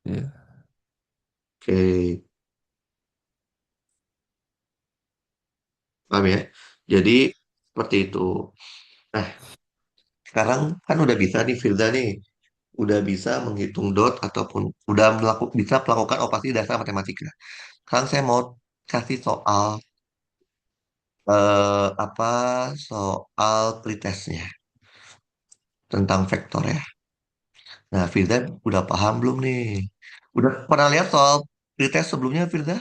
Iya. Oke, paham ya? Jadi seperti itu. Nah, sekarang kan udah bisa nih Firda nih, udah bisa menghitung dot ataupun udah bisa melakukan operasi dasar matematika. Sekarang saya mau kasih soal apa soal pretestnya tentang vektor ya. Nah, Firda udah paham belum nih? Udah pernah lihat soal pretest sebelumnya, Firda?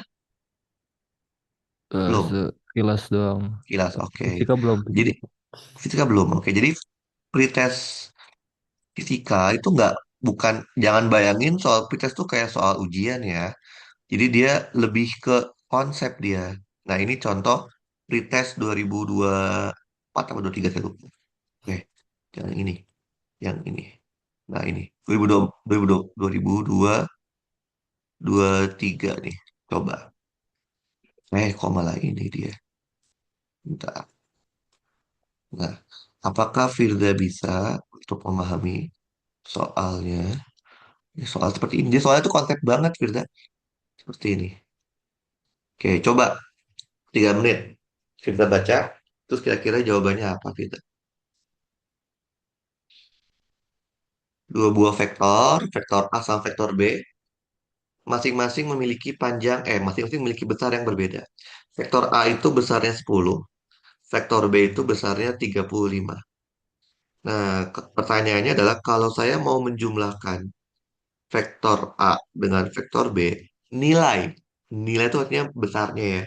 Belum. Sekilas doang. Kilas, oke. Fisika belum, Jadi fisika. fisika belum, oke. Jadi pretest fisika itu nggak bukan jangan bayangin soal pretest tuh kayak soal ujian ya. Jadi dia lebih ke konsep dia. Nah, ini contoh pretest 2024 atau 23 saya lupa. Oke, yang ini, yang ini. Nah, ini 2022 23 nih. Coba. Kok malah ini dia. Bentar. Nah, apakah Firda bisa untuk memahami soalnya? Ini soal seperti ini. Dia soalnya tuh konsep banget, Firda. Seperti ini. Oke, coba 3 menit. Firda baca. Terus kira-kira jawabannya apa, Firda? Dua buah vektor, vektor A sama vektor B, masing-masing memiliki masing-masing memiliki besar yang berbeda. Vektor A itu besarnya 10, vektor B itu besarnya 35. Nah, pertanyaannya adalah kalau saya mau menjumlahkan vektor A dengan vektor B, nilai, nilai itu artinya besarnya ya,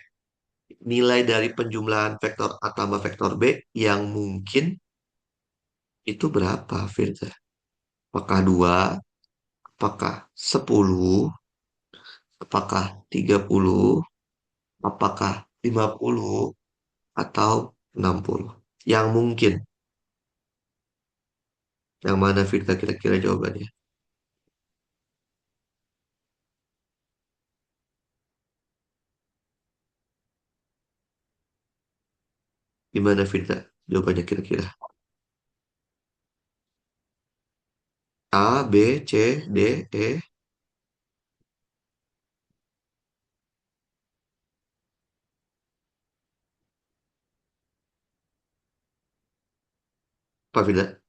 nilai dari penjumlahan vektor A tambah vektor B yang mungkin itu berapa, Firza? Apakah 2, apakah 10, apakah 30, apakah 50, atau 60? Yang mungkin, yang mana Firza kira-kira jawabannya? Gimana Firza? Jawabannya kira-kira. A, B, C, D, E, apa Firza?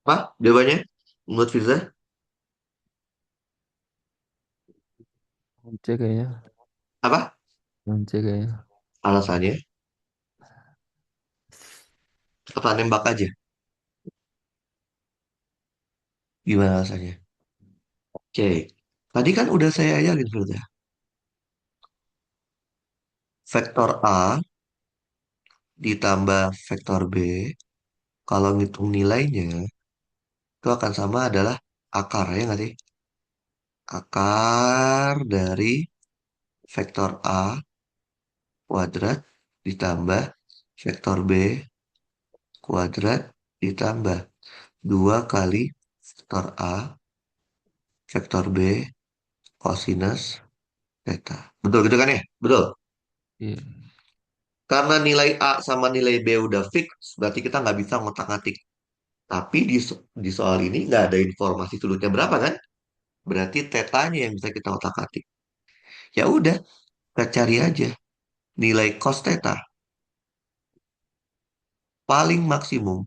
Apa jawabannya? Menurut Firza? C kayaknya. Apa? C kayaknya. Alasannya? Apa nembak aja? Gimana alasannya? Oke. Tadi kan udah saya ajarin Firza. Vektor A ditambah vektor B, kalau ngitung nilainya, itu akan sama adalah akar, ya nggak sih? Akar dari vektor A kuadrat ditambah vektor B kuadrat ditambah 2 kali vektor A vektor B kosinus theta. Betul gitu kan ya? Betul. Iya. Karena nilai A sama nilai B udah fix, berarti kita nggak bisa ngotak-ngatik. Tapi di soal ini nggak ada informasi sudutnya berapa kan? Berarti tetanya yang bisa kita otak-atik. Ya udah, kita cari aja nilai cos theta paling maksimum.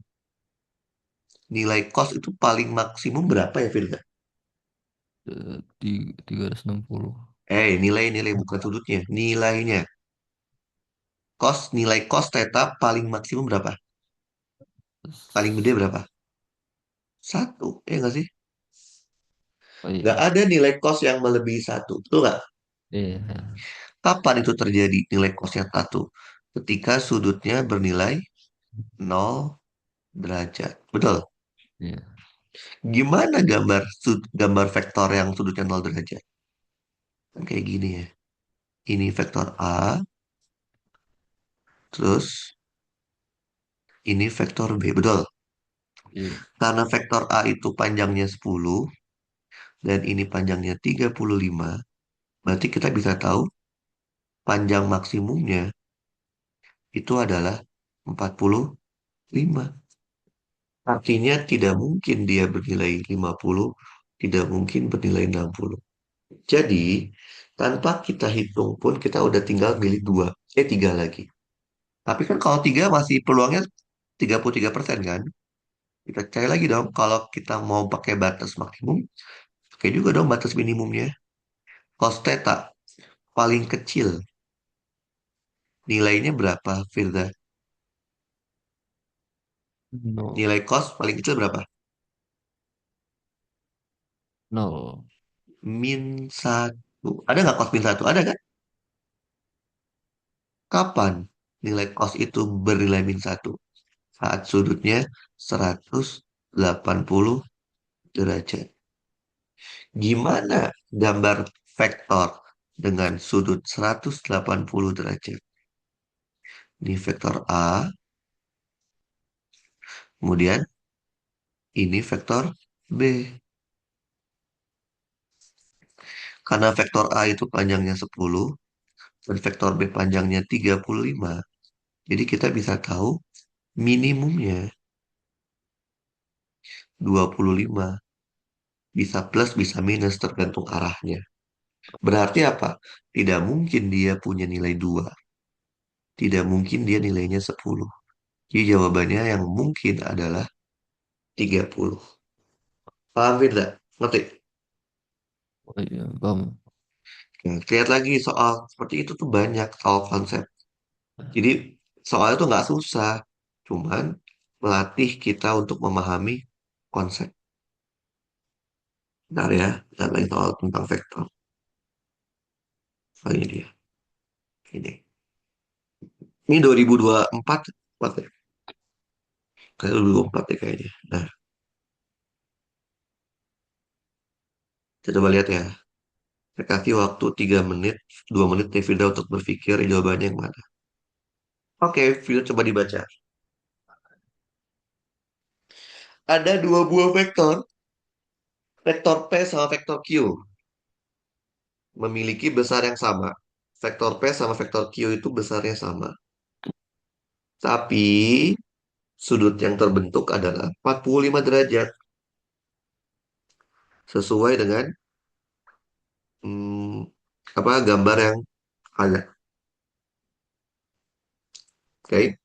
Nilai cos itu paling maksimum berapa ya, Firza? Di 360. Nilai bukan sudutnya, nilainya. Nilai cos theta paling maksimum berapa? Paling gede berapa? Satu, ya nggak sih? Oh Nggak iya. ada nilai cos yang melebihi satu, betul nggak? Iya. Kapan itu terjadi nilai cosnya satu? Ketika sudutnya bernilai 0 derajat. Betul? Iya. Gimana gambar vektor yang sudutnya 0 derajat? Kan kayak gini ya. Ini vektor A, terus ini vektor B, betul? Iya. Karena vektor A itu panjangnya 10 dan ini panjangnya 35, berarti kita bisa tahu panjang maksimumnya itu adalah 45. Artinya tidak mungkin dia bernilai 50, tidak mungkin bernilai 60. Jadi, tanpa kita hitung pun kita udah tinggal milih dua, tiga lagi. Tapi kan kalau tiga masih peluangnya 33% kan? Kita cari lagi dong, kalau kita mau pakai batas maksimum, pakai juga dong batas minimumnya. Cos theta paling kecil, nilainya berapa, Firda? No. Nilai cos paling kecil berapa? No. -1. Ada nggak cos -1? Ada kan? Kapan nilai cos itu bernilai -1? Saat sudutnya 180 derajat. Gimana gambar vektor dengan sudut 180 derajat? Ini vektor A, kemudian ini vektor B. Karena vektor A itu panjangnya 10 dan vektor B panjangnya 35, jadi kita bisa tahu minimumnya 25. Bisa plus, bisa minus tergantung arahnya. Berarti apa? Tidak mungkin dia punya nilai 2. Tidak mungkin dia nilainya 10. Jadi jawabannya yang mungkin adalah 30. Paham tidak? Ngerti? Oh iya, bang. Nah, lihat lagi soal seperti itu tuh banyak soal konsep. Jadi soalnya tuh nggak susah. Cuman melatih kita untuk memahami konsep. Bentar ya, lihat lagi soal tentang vektor. Oh, ini dia. Ini. Ini 2024. Empat ya? Kayak 2024 ya kayaknya. Nah, kita coba lihat ya. Saya kasih waktu 3 menit, 2 menit nih Firda untuk berpikir jawabannya yang mana. Oke, Firda coba dibaca. Ada dua buah vektor, vektor P sama vektor Q, memiliki besar yang sama. Vektor P sama vektor Q itu besarnya sama. Tapi sudut yang terbentuk adalah 45 derajat. Sesuai dengan hmm, apa gambar yang ada. Oke.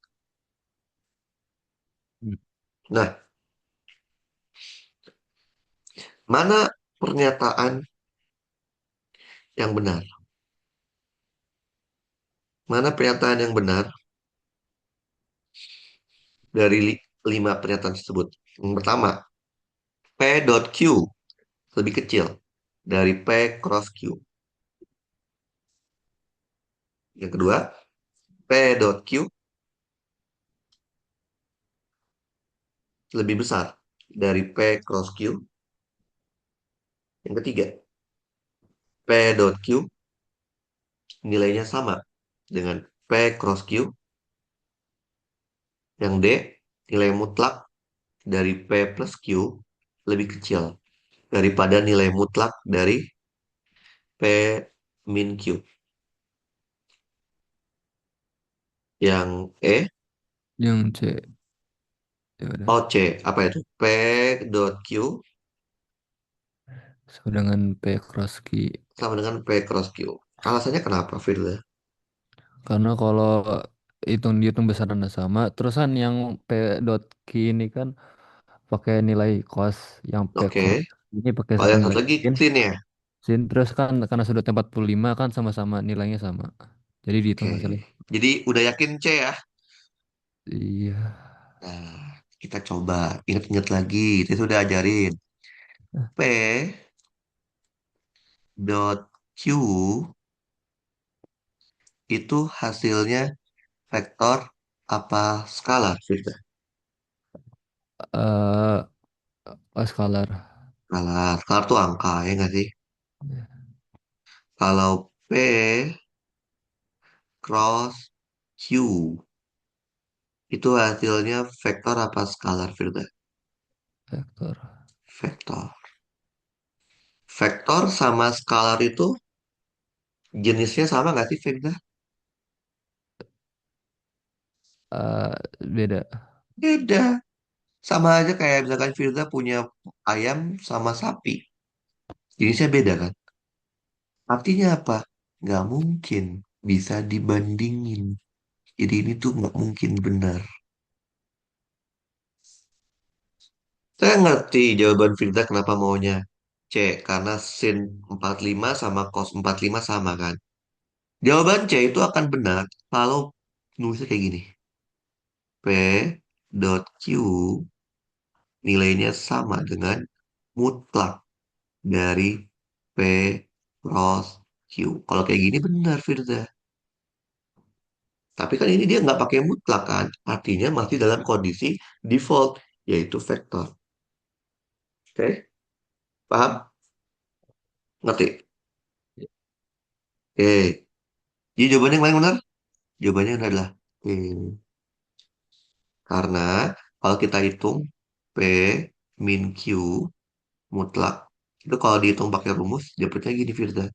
Hmm. Nah, mana pernyataan yang benar? Mana pernyataan yang benar dari 5 pernyataan tersebut? Yang pertama, P dot Q lebih kecil dari P cross Q. Yang kedua, P dot Q lebih besar dari P cross Q. Yang ketiga, P dot Q nilainya sama dengan P cross Q. Yang D, nilai mutlak dari P plus Q lebih kecil daripada nilai mutlak dari P min Q. Yang E, Yang C. Ya udah. O, C, apa itu? P dot Q Sama dengan P cross Q. sama dengan P cross Q. Alasannya kenapa, Firda? Karena kalau hitung dihitung besarannya sama, terus kan yang P dot Q ini kan pakai nilai cos, yang P Oke. cross ini pakai Oh, yang satu nilai lagi sin. clean ya. Sin terus kan karena sudutnya 45 kan sama-sama nilainya sama. Jadi dihitung Oke. hasilnya. Jadi udah yakin C ya? Iya. Nah, kita coba ingat-ingat lagi. Itu sudah ajarin. P dot Q itu hasilnya vektor apa skala, Firda? Eh Oh, skalar. Skalar. Skalar tuh angka, ya nggak sih? Ya, Kalau P cross Q, itu hasilnya vektor apa skalar, Firda? vektor. Vektor. Vektor sama skalar itu jenisnya sama nggak sih, Firda? Eh, Beda. Beda. Sama aja kayak misalkan Firda punya ayam sama sapi. Jenisnya beda kan? Artinya apa? Nggak mungkin bisa dibandingin. Jadi ini tuh nggak mungkin benar. Saya ngerti jawaban Firda kenapa maunya C. Karena sin 45 sama cos 45 sama kan? Jawaban C itu akan benar kalau nulisnya kayak gini. P dot Q nilainya sama dengan mutlak dari P cross Q. Kalau kayak gini benar Firda. Tapi kan ini dia nggak pakai mutlak kan? Artinya masih dalam kondisi default, yaitu vektor. Oke, paham? Ngerti? Oke, jadi jawabannya yang paling benar? Jawabannya adalah P. Karena kalau kita hitung P min Q mutlak, itu kalau dihitung pakai rumus, dapetnya gini Firda.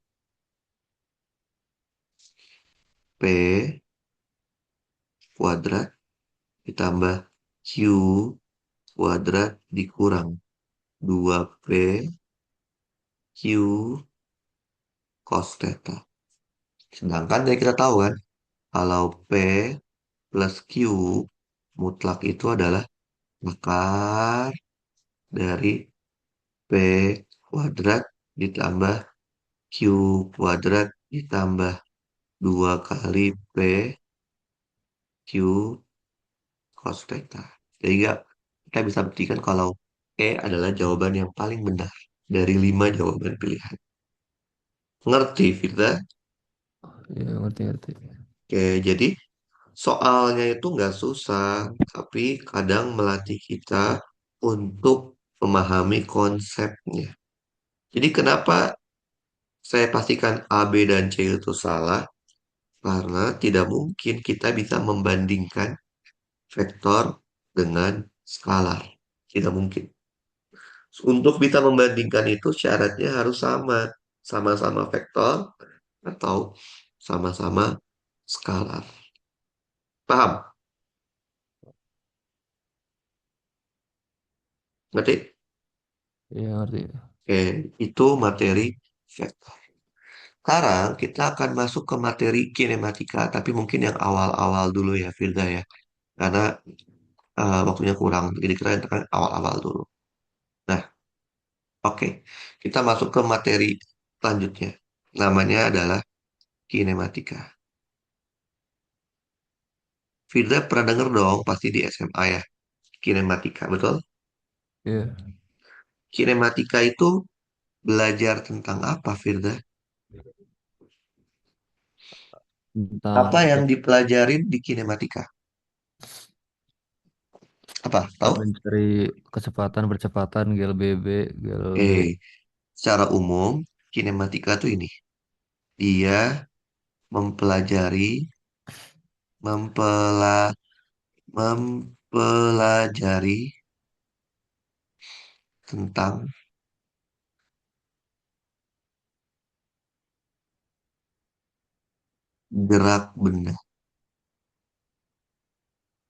P kuadrat ditambah Q kuadrat dikurang 2P Q cos theta. Sedangkan dari kita tahu kan, kalau P plus Q mutlak itu adalah akar dari P kuadrat ditambah Q kuadrat ditambah 2 kali P Q cos theta. Sehingga kita bisa buktikan kalau E adalah jawaban yang paling benar dari 5 jawaban pilihan. Ngerti, Firda? Ya, ngerti ngerti. Oke, jadi soalnya itu nggak susah, tapi kadang melatih kita untuk memahami konsepnya. Jadi kenapa saya pastikan A, B, dan C itu salah? Karena tidak mungkin kita bisa membandingkan vektor dengan skalar. Tidak mungkin. Untuk bisa membandingkan itu syaratnya harus sama. Sama-sama vektor atau sama-sama skalar. Paham? Ngerti? Iya, ngerti. Oke, itu materi vektor. Sekarang kita akan masuk ke materi kinematika, tapi mungkin yang awal-awal dulu ya, Firda ya. Karena waktunya kurang, jadi kita kan awal-awal dulu. Nah, oke. Kita masuk ke materi selanjutnya. Namanya adalah kinematika. Firda pernah denger dong, pasti di SMA ya. Kinematika, betul? Iya, Kinematika itu belajar tentang apa, Firda? tentang Apa yang dipelajarin di kinematika? Apa? kita Tahu? mencari kecepatan percepatan GLBB, GLB. Eh, secara umum, kinematika tuh ini. Dia mempelajari, mempela, mempelajari tentang gerak benda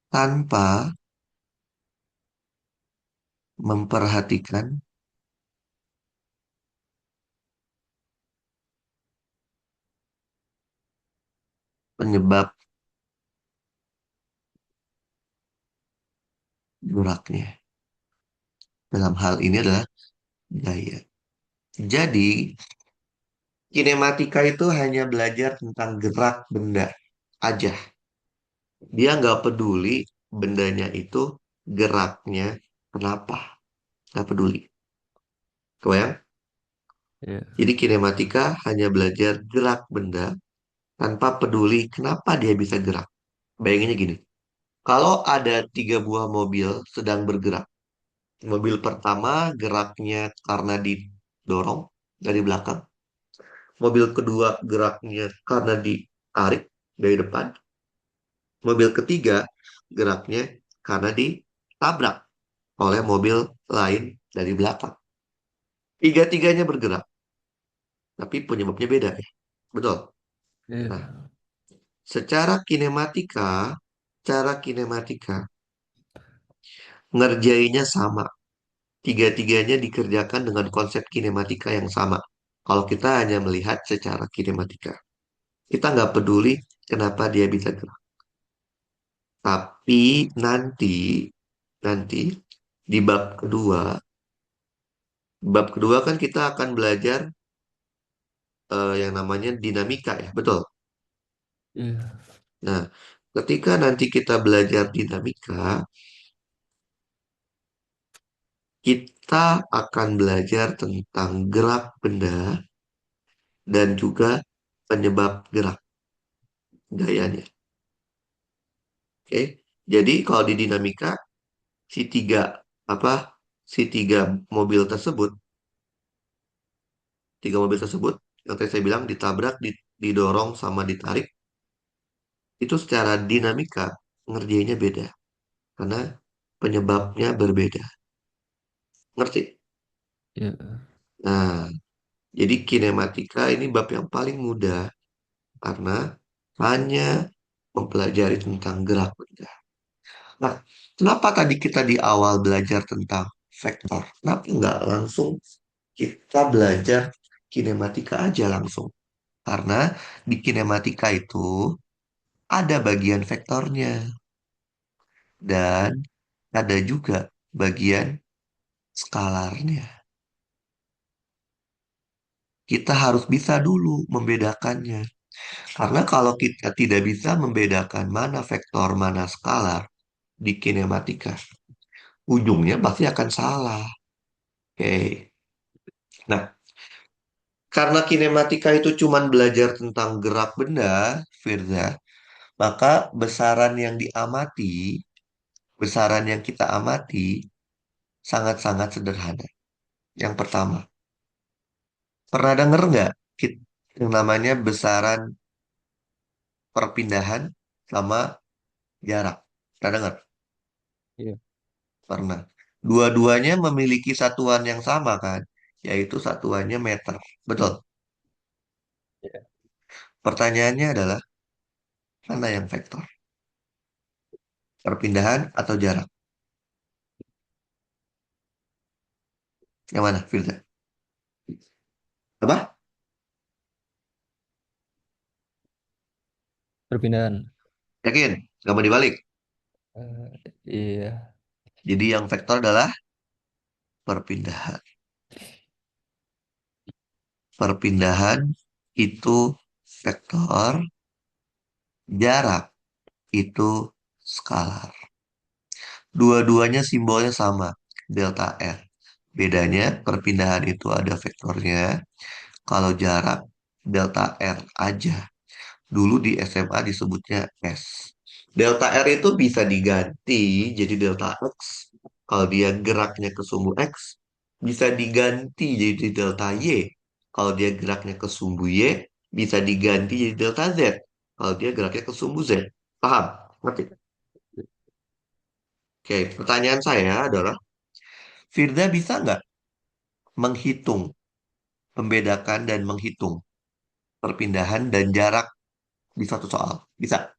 tanpa memperhatikan penyebab geraknya. Dalam hal ini adalah gaya. Jadi, kinematika itu hanya belajar tentang gerak benda aja. Dia nggak peduli bendanya itu geraknya kenapa. Nggak peduli. Kebayang? Iya. Jadi kinematika hanya belajar gerak benda tanpa peduli kenapa dia bisa gerak. Bayanginnya gini. Kalau ada 3 buah mobil sedang bergerak. Mobil pertama geraknya karena didorong dari belakang. Mobil kedua geraknya karena ditarik dari depan. Mobil ketiga geraknya karena ditabrak oleh mobil lain dari belakang. Tiga-tiganya bergerak, tapi penyebabnya beda ya. Betul. Nah, Iya. secara kinematika, cara kinematika ngerjainnya sama. Tiga-tiganya dikerjakan dengan konsep kinematika yang sama. Kalau kita hanya melihat secara kinematika. Kita nggak peduli kenapa dia bisa gerak. Tapi nanti, nanti di bab kedua kan kita akan belajar yang namanya dinamika ya, betul. Iya. Nah, ketika nanti kita belajar dinamika, kita akan belajar tentang gerak benda dan juga penyebab gerak gayanya. Oke, jadi kalau di dinamika si tiga apa si tiga mobil tersebut yang tadi saya bilang ditabrak, didorong sama ditarik itu secara dinamika ngerjainnya beda karena penyebabnya berbeda. Ngerti? Iya. Nah, jadi kinematika ini bab yang paling mudah karena hanya mempelajari tentang gerak benda. Nah, kenapa tadi kita di awal belajar tentang vektor? Kenapa nggak langsung kita belajar kinematika aja langsung? Karena di kinematika itu ada bagian vektornya dan ada juga bagian skalarnya. Kita harus bisa dulu membedakannya. Karena kalau kita tidak bisa membedakan mana vektor, mana skalar di kinematika, ujungnya pasti akan salah. Oke. Nah, karena kinematika itu cuman belajar tentang gerak benda, Firza, maka besaran yang kita amati sangat-sangat sederhana. Yang pertama, pernah denger nggak yang namanya besaran perpindahan sama jarak? Pernah dengar? Iya. Pernah. Dua-duanya memiliki satuan yang sama kan, yaitu satuannya meter. Betul. Iya. Pertanyaannya adalah, mana yang vektor? Perpindahan atau jarak? Yang mana, Firza? Apa? Perpindahan. Yakin? Gak mau dibalik. Iya. Jadi yang vektor adalah perpindahan. Perpindahan itu vektor, jarak itu skalar. Dua-duanya simbolnya sama, delta R. Bedanya perpindahan itu ada vektornya, kalau jarak delta R aja. Dulu di SMA disebutnya S. Delta R itu bisa diganti jadi delta X. Kalau dia geraknya ke sumbu X, bisa diganti jadi delta Y. Kalau dia geraknya ke sumbu Y, bisa diganti jadi delta Z. Kalau dia geraknya ke sumbu Z. Paham? Ngerti? Oke, pertanyaan saya adalah, Firda bisa nggak menghitung, membedakan dan menghitung perpindahan dan jarak di suatu soal? Bisa?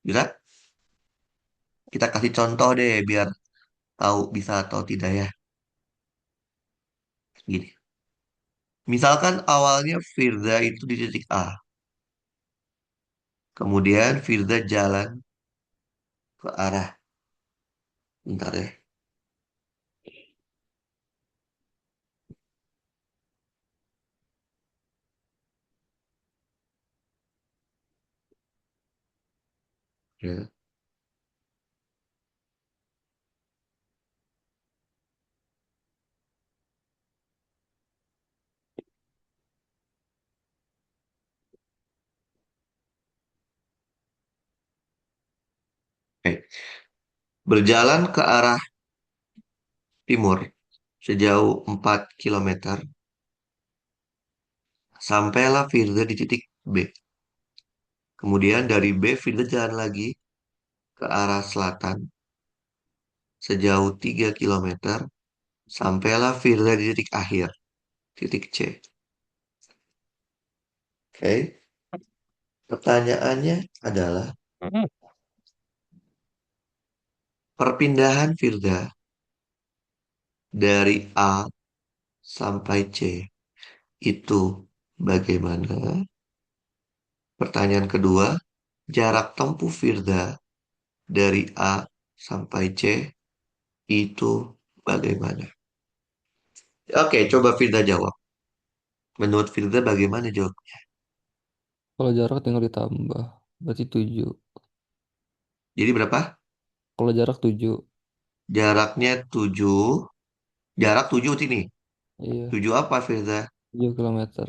Bisa? Kita kasih contoh deh biar tahu bisa atau tidak ya. Gini. Misalkan awalnya Firda itu di titik A. Kemudian Firda jalan ke arah. Bentar ya. Ya. Oke. Berjalan ke arah timur sejauh 4 kilometer, sampailah Firza di titik B. Kemudian dari B, Firza jalan lagi ke arah selatan sejauh 3 kilometer, sampailah Firza di titik akhir, titik C. Oke, pertanyaannya adalah perpindahan Firza dari A sampai C itu bagaimana? Pertanyaan kedua, jarak tempuh Firza dari A sampai C itu bagaimana? Oke, coba Firza jawab. Menurut Firza bagaimana jawab? Kalau jarak tinggal ditambah. Berarti 7. Jadi berapa? Kalau jarak 7. Jaraknya 7. Jarak 7 sini. Iya, 7 apa Firza? 7 kilometer.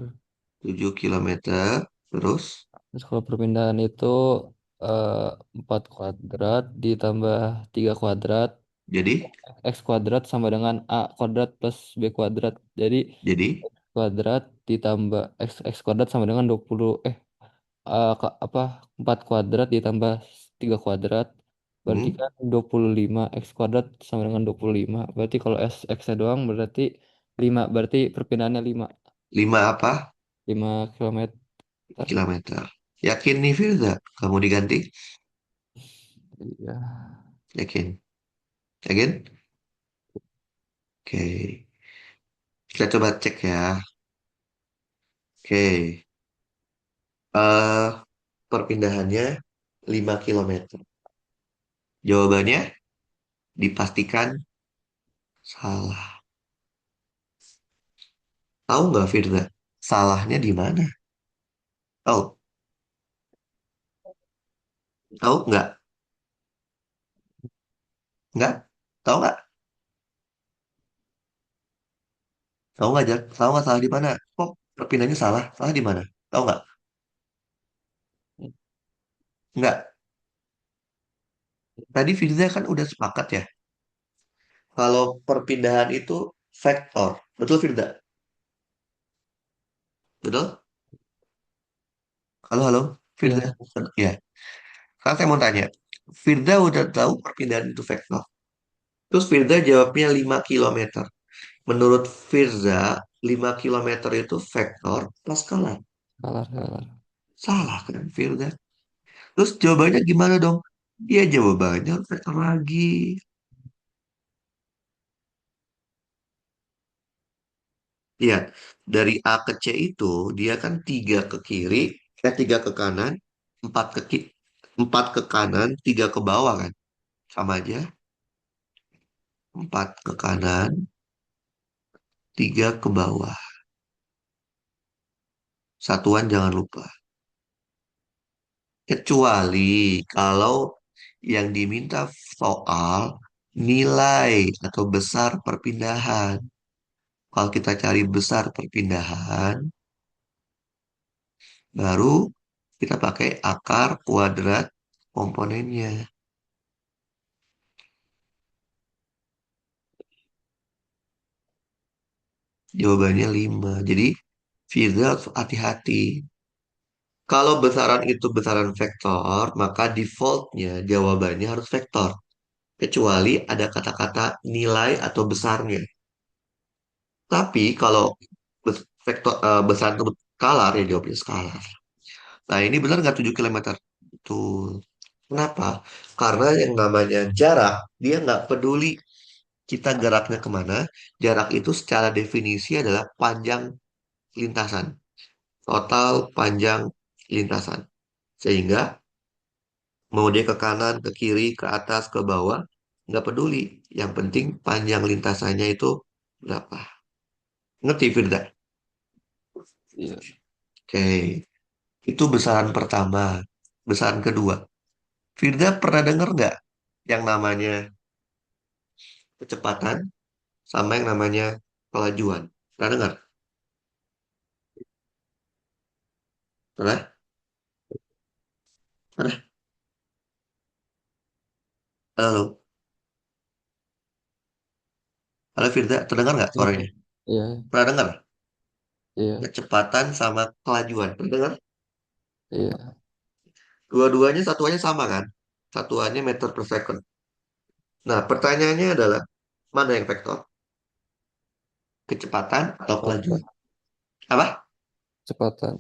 7 kilometer. Terus, Terus kalau perpindahan itu eh, 4 kuadrat ditambah 3 kuadrat. jadi, X kuadrat sama dengan A kuadrat plus B kuadrat. Jadi jadi, X kuadrat ditambah X kuadrat sama dengan 20 apa 4 kuadrat ditambah 3 kuadrat berarti hmm, kan 25 X kuadrat sama dengan 25. Berarti kalau X-nya doang berarti 5. Berarti perpindahannya 5 5 apa? 5 kilometer. Kilometer. Yakin nih Firza? Kamu diganti? Iya. Yakin? Yakin? Oke. Kita coba cek ya. Oke. eh Perpindahannya 5 kilometer. Jawabannya dipastikan salah. Tahu nggak Firza? Salahnya di mana? Tahu? Tahu nggak? Nggak? Tahu nggak? Tahu nggak, Jak? Tahu nggak salah di mana? Kok perpindahannya salah? Salah di mana? Tahu nggak? Nggak. Tadi Firza kan udah sepakat ya. Kalau perpindahan itu vektor. Betul Firza? Betul? Halo, halo. Firza. Iya, Ya. Sekarang saya mau tanya. Firza udah tahu perpindahan itu vektor. Terus Firza jawabnya 5 kilometer. Menurut Firza, 5 kilometer itu vektor pas skalar. salah salah. Salah kan Firza? Terus jawabannya gimana dong? Ya jawabannya vektor lagi. Lihat, dari A ke C itu dia kan 3 ke kiri, 3 ke kanan, 4 ke kiri, 4 ke kanan, 3 ke bawah kan? Sama aja, 4 ke kanan, 3 ke bawah. Satuan jangan lupa. Kecuali kalau yang diminta soal nilai atau besar perpindahan. Kalau kita cari besar perpindahan, baru kita pakai akar kuadrat komponennya. Jawabannya 5. Jadi, Firza harus hati-hati. Kalau besaran itu besaran vektor, maka defaultnya jawabannya harus vektor. Kecuali ada kata-kata nilai atau besarnya. Tapi kalau besaran itu skalar, ya jawabnya skalar. Nah, ini benar nggak 7 kilometer? Betul. Kenapa? Karena yang namanya jarak, dia nggak peduli kita geraknya kemana. Jarak itu secara definisi adalah panjang lintasan. Total panjang lintasan. Sehingga mau dia ke kanan, ke kiri, ke atas, ke bawah, nggak peduli. Yang penting panjang lintasannya itu berapa. Ngerti, Firda? Iya. Oke, itu besaran pertama. Besaran kedua. Firda pernah dengar nggak yang namanya kecepatan sama yang namanya kelajuan? Pernah dengar? Pernah? Pernah? Halo? Halo Firda, terdengar nggak Iya, suaranya? iya, Pernah dengar? iya, Kecepatan sama kelajuan. Pernah dengar? iya. Dua-duanya satuannya sama kan? Satuannya meter per second. Nah, pertanyaannya adalah, mana yang vektor? Kecepatan atau Cepatan, kelajuan? Apa? cepatan.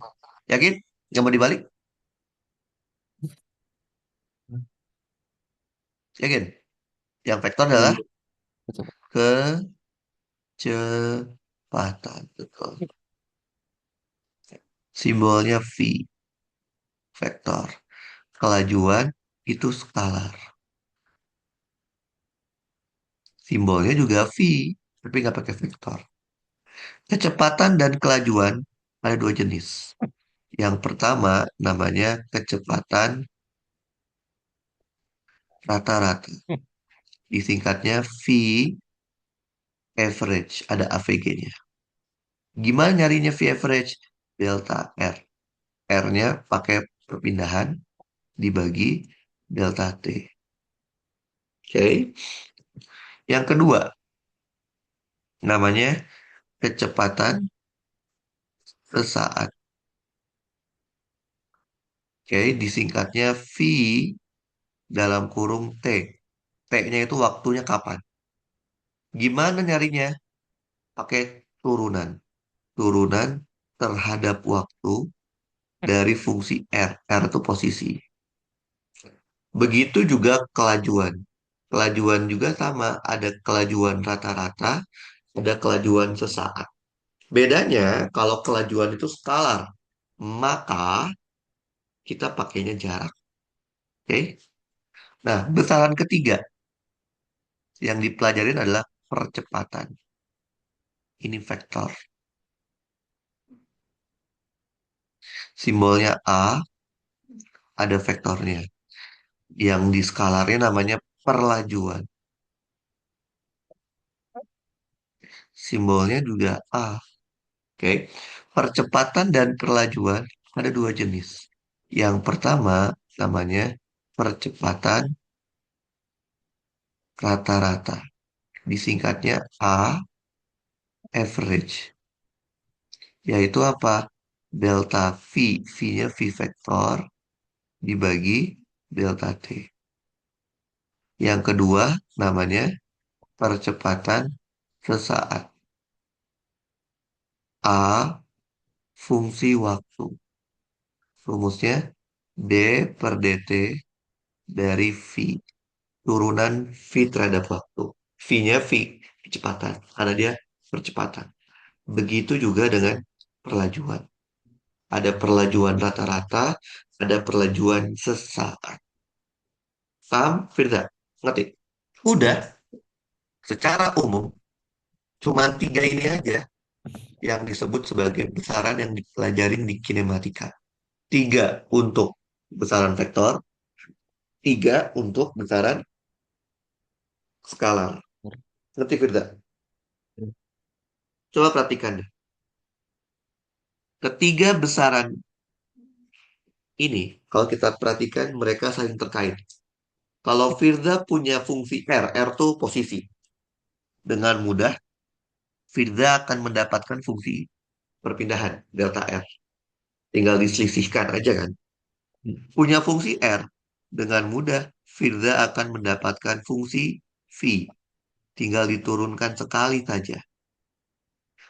Yakin? Nggak mau dibalik? Yakin? Yang vektor adalah Iya, cepatan. kecepatan. Betul. Simbolnya V, vektor. Kelajuan itu skalar. Simbolnya juga V, tapi nggak pakai vektor. Kecepatan dan kelajuan ada dua jenis. Yang pertama namanya kecepatan rata-rata. Disingkatnya V average, ada AVG-nya. Gimana nyarinya V average? Delta R. R-nya pakai perpindahan dibagi delta T. Oke. Yang kedua namanya kecepatan sesaat. Oke, disingkatnya V dalam kurung T. T-nya itu waktunya kapan. Gimana nyarinya? Pakai turunan. Turunan terhadap waktu dari fungsi R. R itu posisi. Begitu juga kelajuan. Kelajuan juga sama. Ada kelajuan rata-rata, ada kelajuan sesaat. Bedanya kalau kelajuan itu skalar, maka kita pakainya jarak. Oke? Nah, besaran ketiga yang dipelajarin adalah percepatan. Ini vektor. Simbolnya A, ada vektornya. Yang di skalarnya namanya perlajuan. Simbolnya juga A. Oke. Percepatan dan perlajuan ada dua jenis. Yang pertama namanya percepatan rata-rata. Disingkatnya A average. Yaitu apa? Delta V. V-nya V vektor dibagi delta T. Yang kedua namanya percepatan sesaat. A fungsi waktu. Rumusnya D per dt dari V. Turunan V terhadap waktu. V-nya V, kecepatan. Karena dia percepatan. Begitu juga dengan perlajuan. Ada perlajuan rata-rata, ada perlajuan sesaat. Paham, Firda? Ngerti? Udah, secara umum, cuma tiga ini aja yang disebut sebagai besaran yang dipelajarin di kinematika. Tiga untuk besaran vektor, tiga untuk besaran skalar. Ngerti, Firda? Coba perhatikan deh. Ketiga besaran ini, kalau kita perhatikan, mereka saling terkait. Kalau Firda punya fungsi R, R itu posisi. Dengan mudah, Firda akan mendapatkan fungsi perpindahan, delta R. Tinggal diselisihkan aja kan. Punya fungsi R, dengan mudah, Firda akan mendapatkan fungsi V. Tinggal diturunkan sekali saja.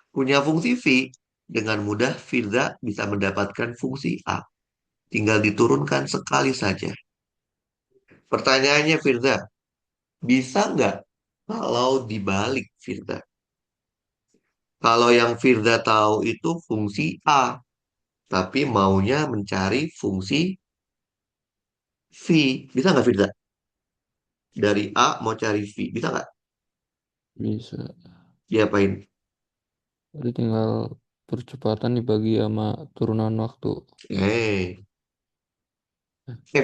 Punya fungsi V, dengan mudah Firda bisa mendapatkan fungsi A. Tinggal diturunkan sekali saja. Pertanyaannya Firda, bisa nggak kalau dibalik Firda? Kalau yang Firda tahu itu fungsi A, tapi maunya mencari fungsi V. Bisa nggak Firda? Dari A mau cari V, bisa nggak? Bisa. Diapain? Jadi tinggal percepatan dibagi sama turunan waktu. Eh,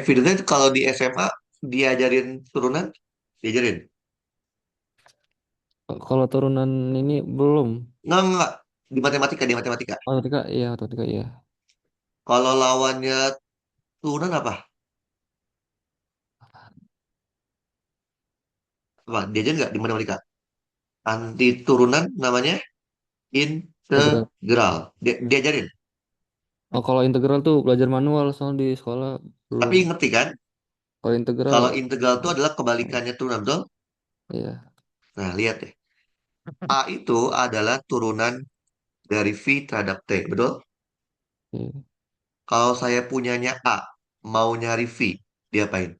Firda itu kalau di SMA diajarin turunan? Diajarin? Kalau turunan ini belum. Nggak, nggak. Di matematika, di matematika. Matematika iya, matematika iya. Kalau lawannya turunan apa? Apa? Diajarin nggak di matematika? Anti turunan namanya Integral. integral. Diajarin. Oh, kalau integral tuh belajar manual soalnya di sekolah Tapi belum. ngerti kan? Kalau integral, Kalau integral itu adalah oh, kebalikannya turunan, betul? iya. Nah, lihat deh. A itu adalah turunan dari V terhadap T, betul? Iya. Kalau saya punyanya A, mau nyari V, diapain?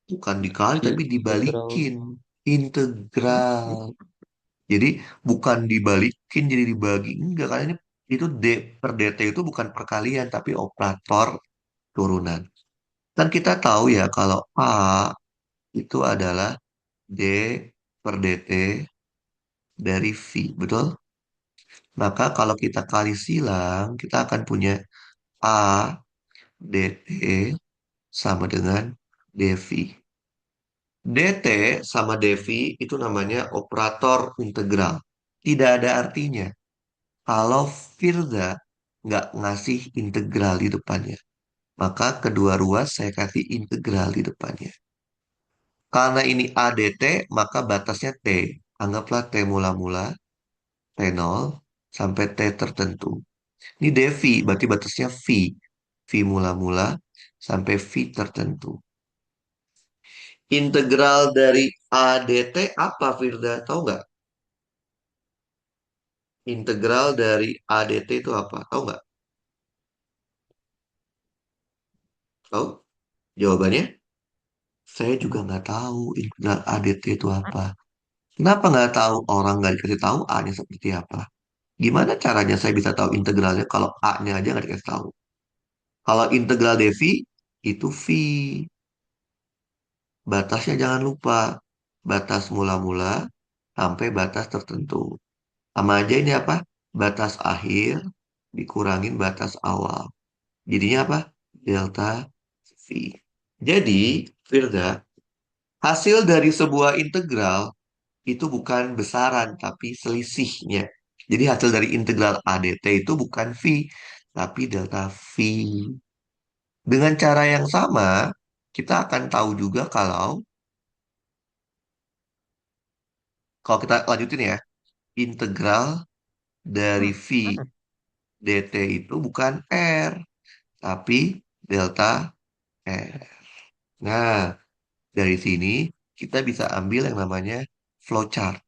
Bukan dikali, tapi Integral. dibalikin. Integral. Jadi bukan dibalikin, jadi dibagi. Enggak, kan ini itu D per DT itu bukan perkalian, tapi operator turunan. Kan kita tahu ya kalau A itu adalah D per DT dari V, betul? Maka kalau kita kali silang, kita akan punya A dt sama dengan dv. Dt sama dv itu namanya operator integral. Tidak ada artinya kalau Firda nggak ngasih integral di depannya. Maka kedua ruas saya kasih integral di depannya. Karena ini A dt, maka batasnya T. Anggaplah T mula-mula, T0 sampai T tertentu. Ini dv, berarti batasnya V. V mula-mula sampai V tertentu. Integral dari A dt apa, Firda? Tahu nggak? Integral dari A dt itu apa? Tahu nggak? Tahu? Jawabannya? Saya juga nggak tahu integral A dt itu apa. Kenapa nggak tahu? Orang nggak dikasih tahu A-nya seperti apa. Gimana caranya saya bisa tahu integralnya kalau A-nya aja nggak dikasih tahu? Kalau integral dv, itu V. Batasnya jangan lupa. Batas mula-mula sampai batas tertentu. Sama aja ini apa? Batas akhir dikurangin batas awal. Jadinya apa? Delta V. Jadi, Firda, hasil dari sebuah integral itu bukan besaran, tapi selisihnya. Jadi hasil dari integral A dt itu bukan V, tapi delta V. Dengan cara yang sama, kita akan tahu juga kalau kita lanjutin ya, integral dari V dt itu bukan R, tapi delta R. Nah, dari sini kita bisa ambil yang namanya flowchart,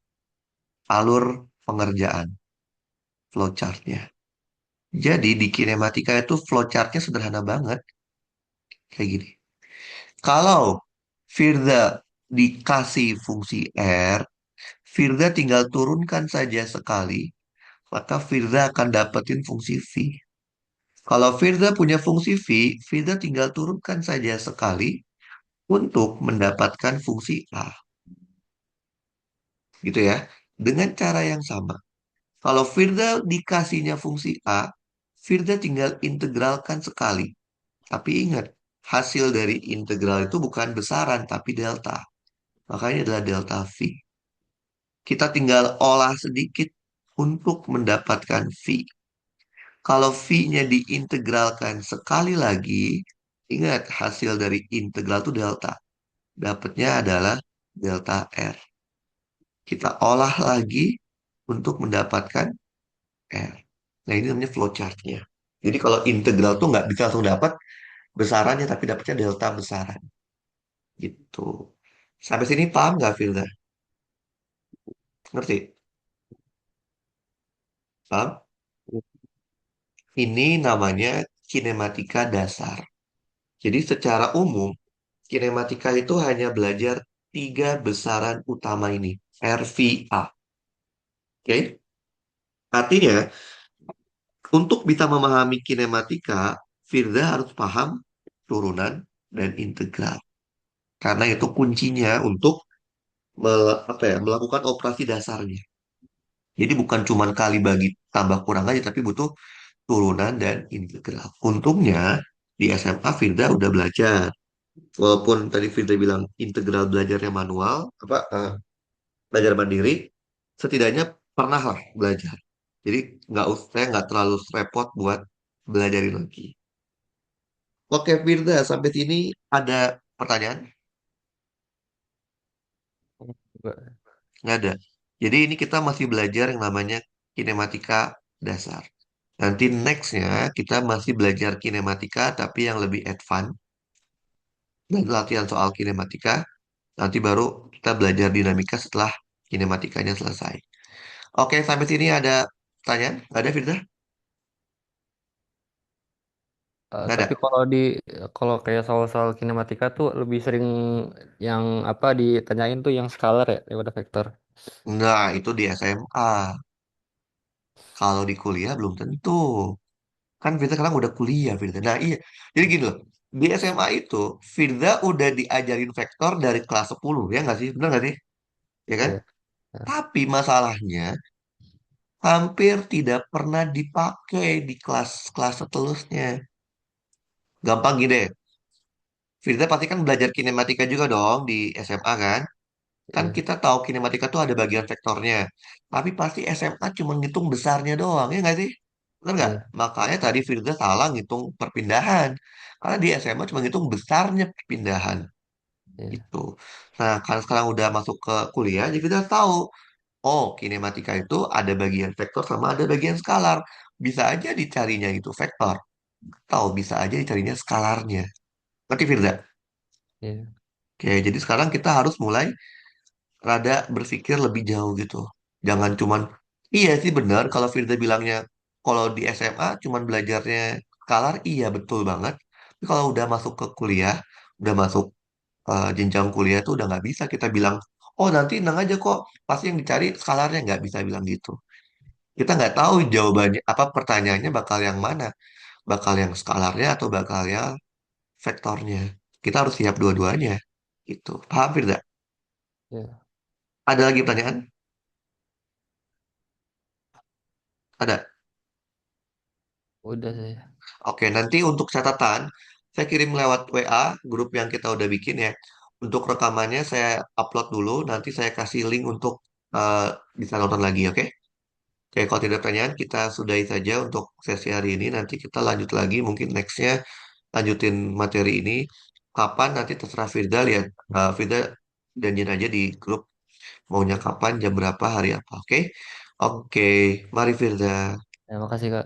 alur pengerjaan, flowchartnya. Jadi di kinematika itu flowchartnya sederhana banget, kayak gini. Kalau Firda dikasih fungsi R, Firda tinggal turunkan saja sekali, maka Firda akan dapetin fungsi V. Kalau Firda punya fungsi V, Firda tinggal turunkan saja sekali untuk mendapatkan fungsi A. Gitu ya. Dengan cara yang sama. Kalau Firda dikasihnya fungsi A, Firda tinggal integralkan sekali. Tapi ingat, hasil dari integral itu bukan besaran, tapi delta. Makanya adalah delta V. Kita tinggal olah sedikit untuk mendapatkan V. Kalau V-nya diintegralkan sekali lagi, ingat hasil dari integral itu delta. Dapatnya adalah delta R. Kita olah lagi untuk mendapatkan R. Nah, ini namanya flowchartnya. Jadi kalau integral tuh nggak bisa langsung dapat besarannya, tapi dapatnya delta besaran. Gitu. Sampai sini paham nggak, Filda? Ngerti? Paham? Ini namanya kinematika dasar. Jadi secara umum, kinematika itu hanya belajar tiga besaran utama ini. RVA. Oke? Artinya, untuk bisa memahami kinematika, Firda harus paham turunan dan integral. Karena itu kuncinya untuk melakukan operasi dasarnya. Jadi bukan cuma kali bagi tambah kurang aja, tapi butuh turunan dan integral. Untungnya di SMA Firda udah belajar. Walaupun tadi Firda bilang integral belajarnya manual, belajar mandiri, setidaknya pernah lah belajar. Jadi saya nggak terlalu repot buat belajarin lagi. Oke Firda, sampai sini ada pertanyaan? Nggak. Nggak ada. Jadi ini kita masih belajar yang namanya kinematika dasar. Nanti nextnya kita masih belajar kinematika tapi yang lebih advance dan latihan soal kinematika. Nanti baru kita belajar dinamika setelah kinematikanya selesai. Oke, sampai sini ada pertanyaan? Nggak ada, Firda? Nggak Tapi ada. kalau kayak soal-soal kinematika tuh lebih sering yang apa ditanyain tuh yang scalar ya daripada vektor. Nah, itu di SMA. Kalau di kuliah belum tentu. Kan Firda sekarang udah kuliah, Firda. Nah, iya. Jadi gini loh. Di SMA itu, Firda udah diajarin vektor dari kelas 10, ya nggak sih? Bener nggak sih? Ya kan? Iya. Ya, Tapi masalahnya, hampir tidak pernah dipakai di kelas-kelas seterusnya. Gampang gini deh. Firda pasti kan belajar kinematika juga dong di SMA kan? Kan iya, kita tahu kinematika tuh ada bagian vektornya. Tapi pasti SMA cuma ngitung besarnya doang, ya nggak sih? Bener nggak? iya, Makanya tadi Firda salah ngitung perpindahan. Karena di SMA cuma ngitung besarnya perpindahan. iya, Gitu. Nah, karena sekarang udah masuk ke kuliah, jadi Firda tahu. Oh, kinematika itu ada bagian vektor sama ada bagian skalar. Bisa aja dicarinya itu vektor. Atau bisa aja dicarinya skalarnya. Ngerti Firda? iya, Oke, jadi sekarang kita harus mulai rada berpikir lebih jauh gitu. Jangan cuman, iya sih benar kalau Firda bilangnya, kalau di SMA cuman belajarnya skalar, iya betul banget. Tapi kalau udah masuk ke kuliah, udah masuk jenjang kuliah tuh udah nggak bisa kita bilang, oh nanti tenang aja kok, pasti yang dicari skalarnya nggak bisa bilang gitu. Kita nggak tahu jawabannya, apa pertanyaannya bakal yang mana, bakal yang skalarnya atau bakal yang vektornya. Kita harus siap dua-duanya. Gitu. Paham Firda? iya. Ada lagi pertanyaan? Ada. Udah saya. Oke, nanti untuk catatan, saya kirim lewat WA, grup yang kita udah bikin ya. Untuk rekamannya saya upload dulu, nanti saya kasih link untuk eh, bisa nonton lagi, oke? Oke, kalau tidak pertanyaan, kita sudahi saja untuk sesi hari ini. Nanti kita lanjut lagi, mungkin nextnya lanjutin materi ini. Kapan nanti terserah Firda, lihat. Firda janjian aja di grup, maunya kapan, jam berapa, hari apa, oke? Oke, mari Firda. Ya, makasih Kak.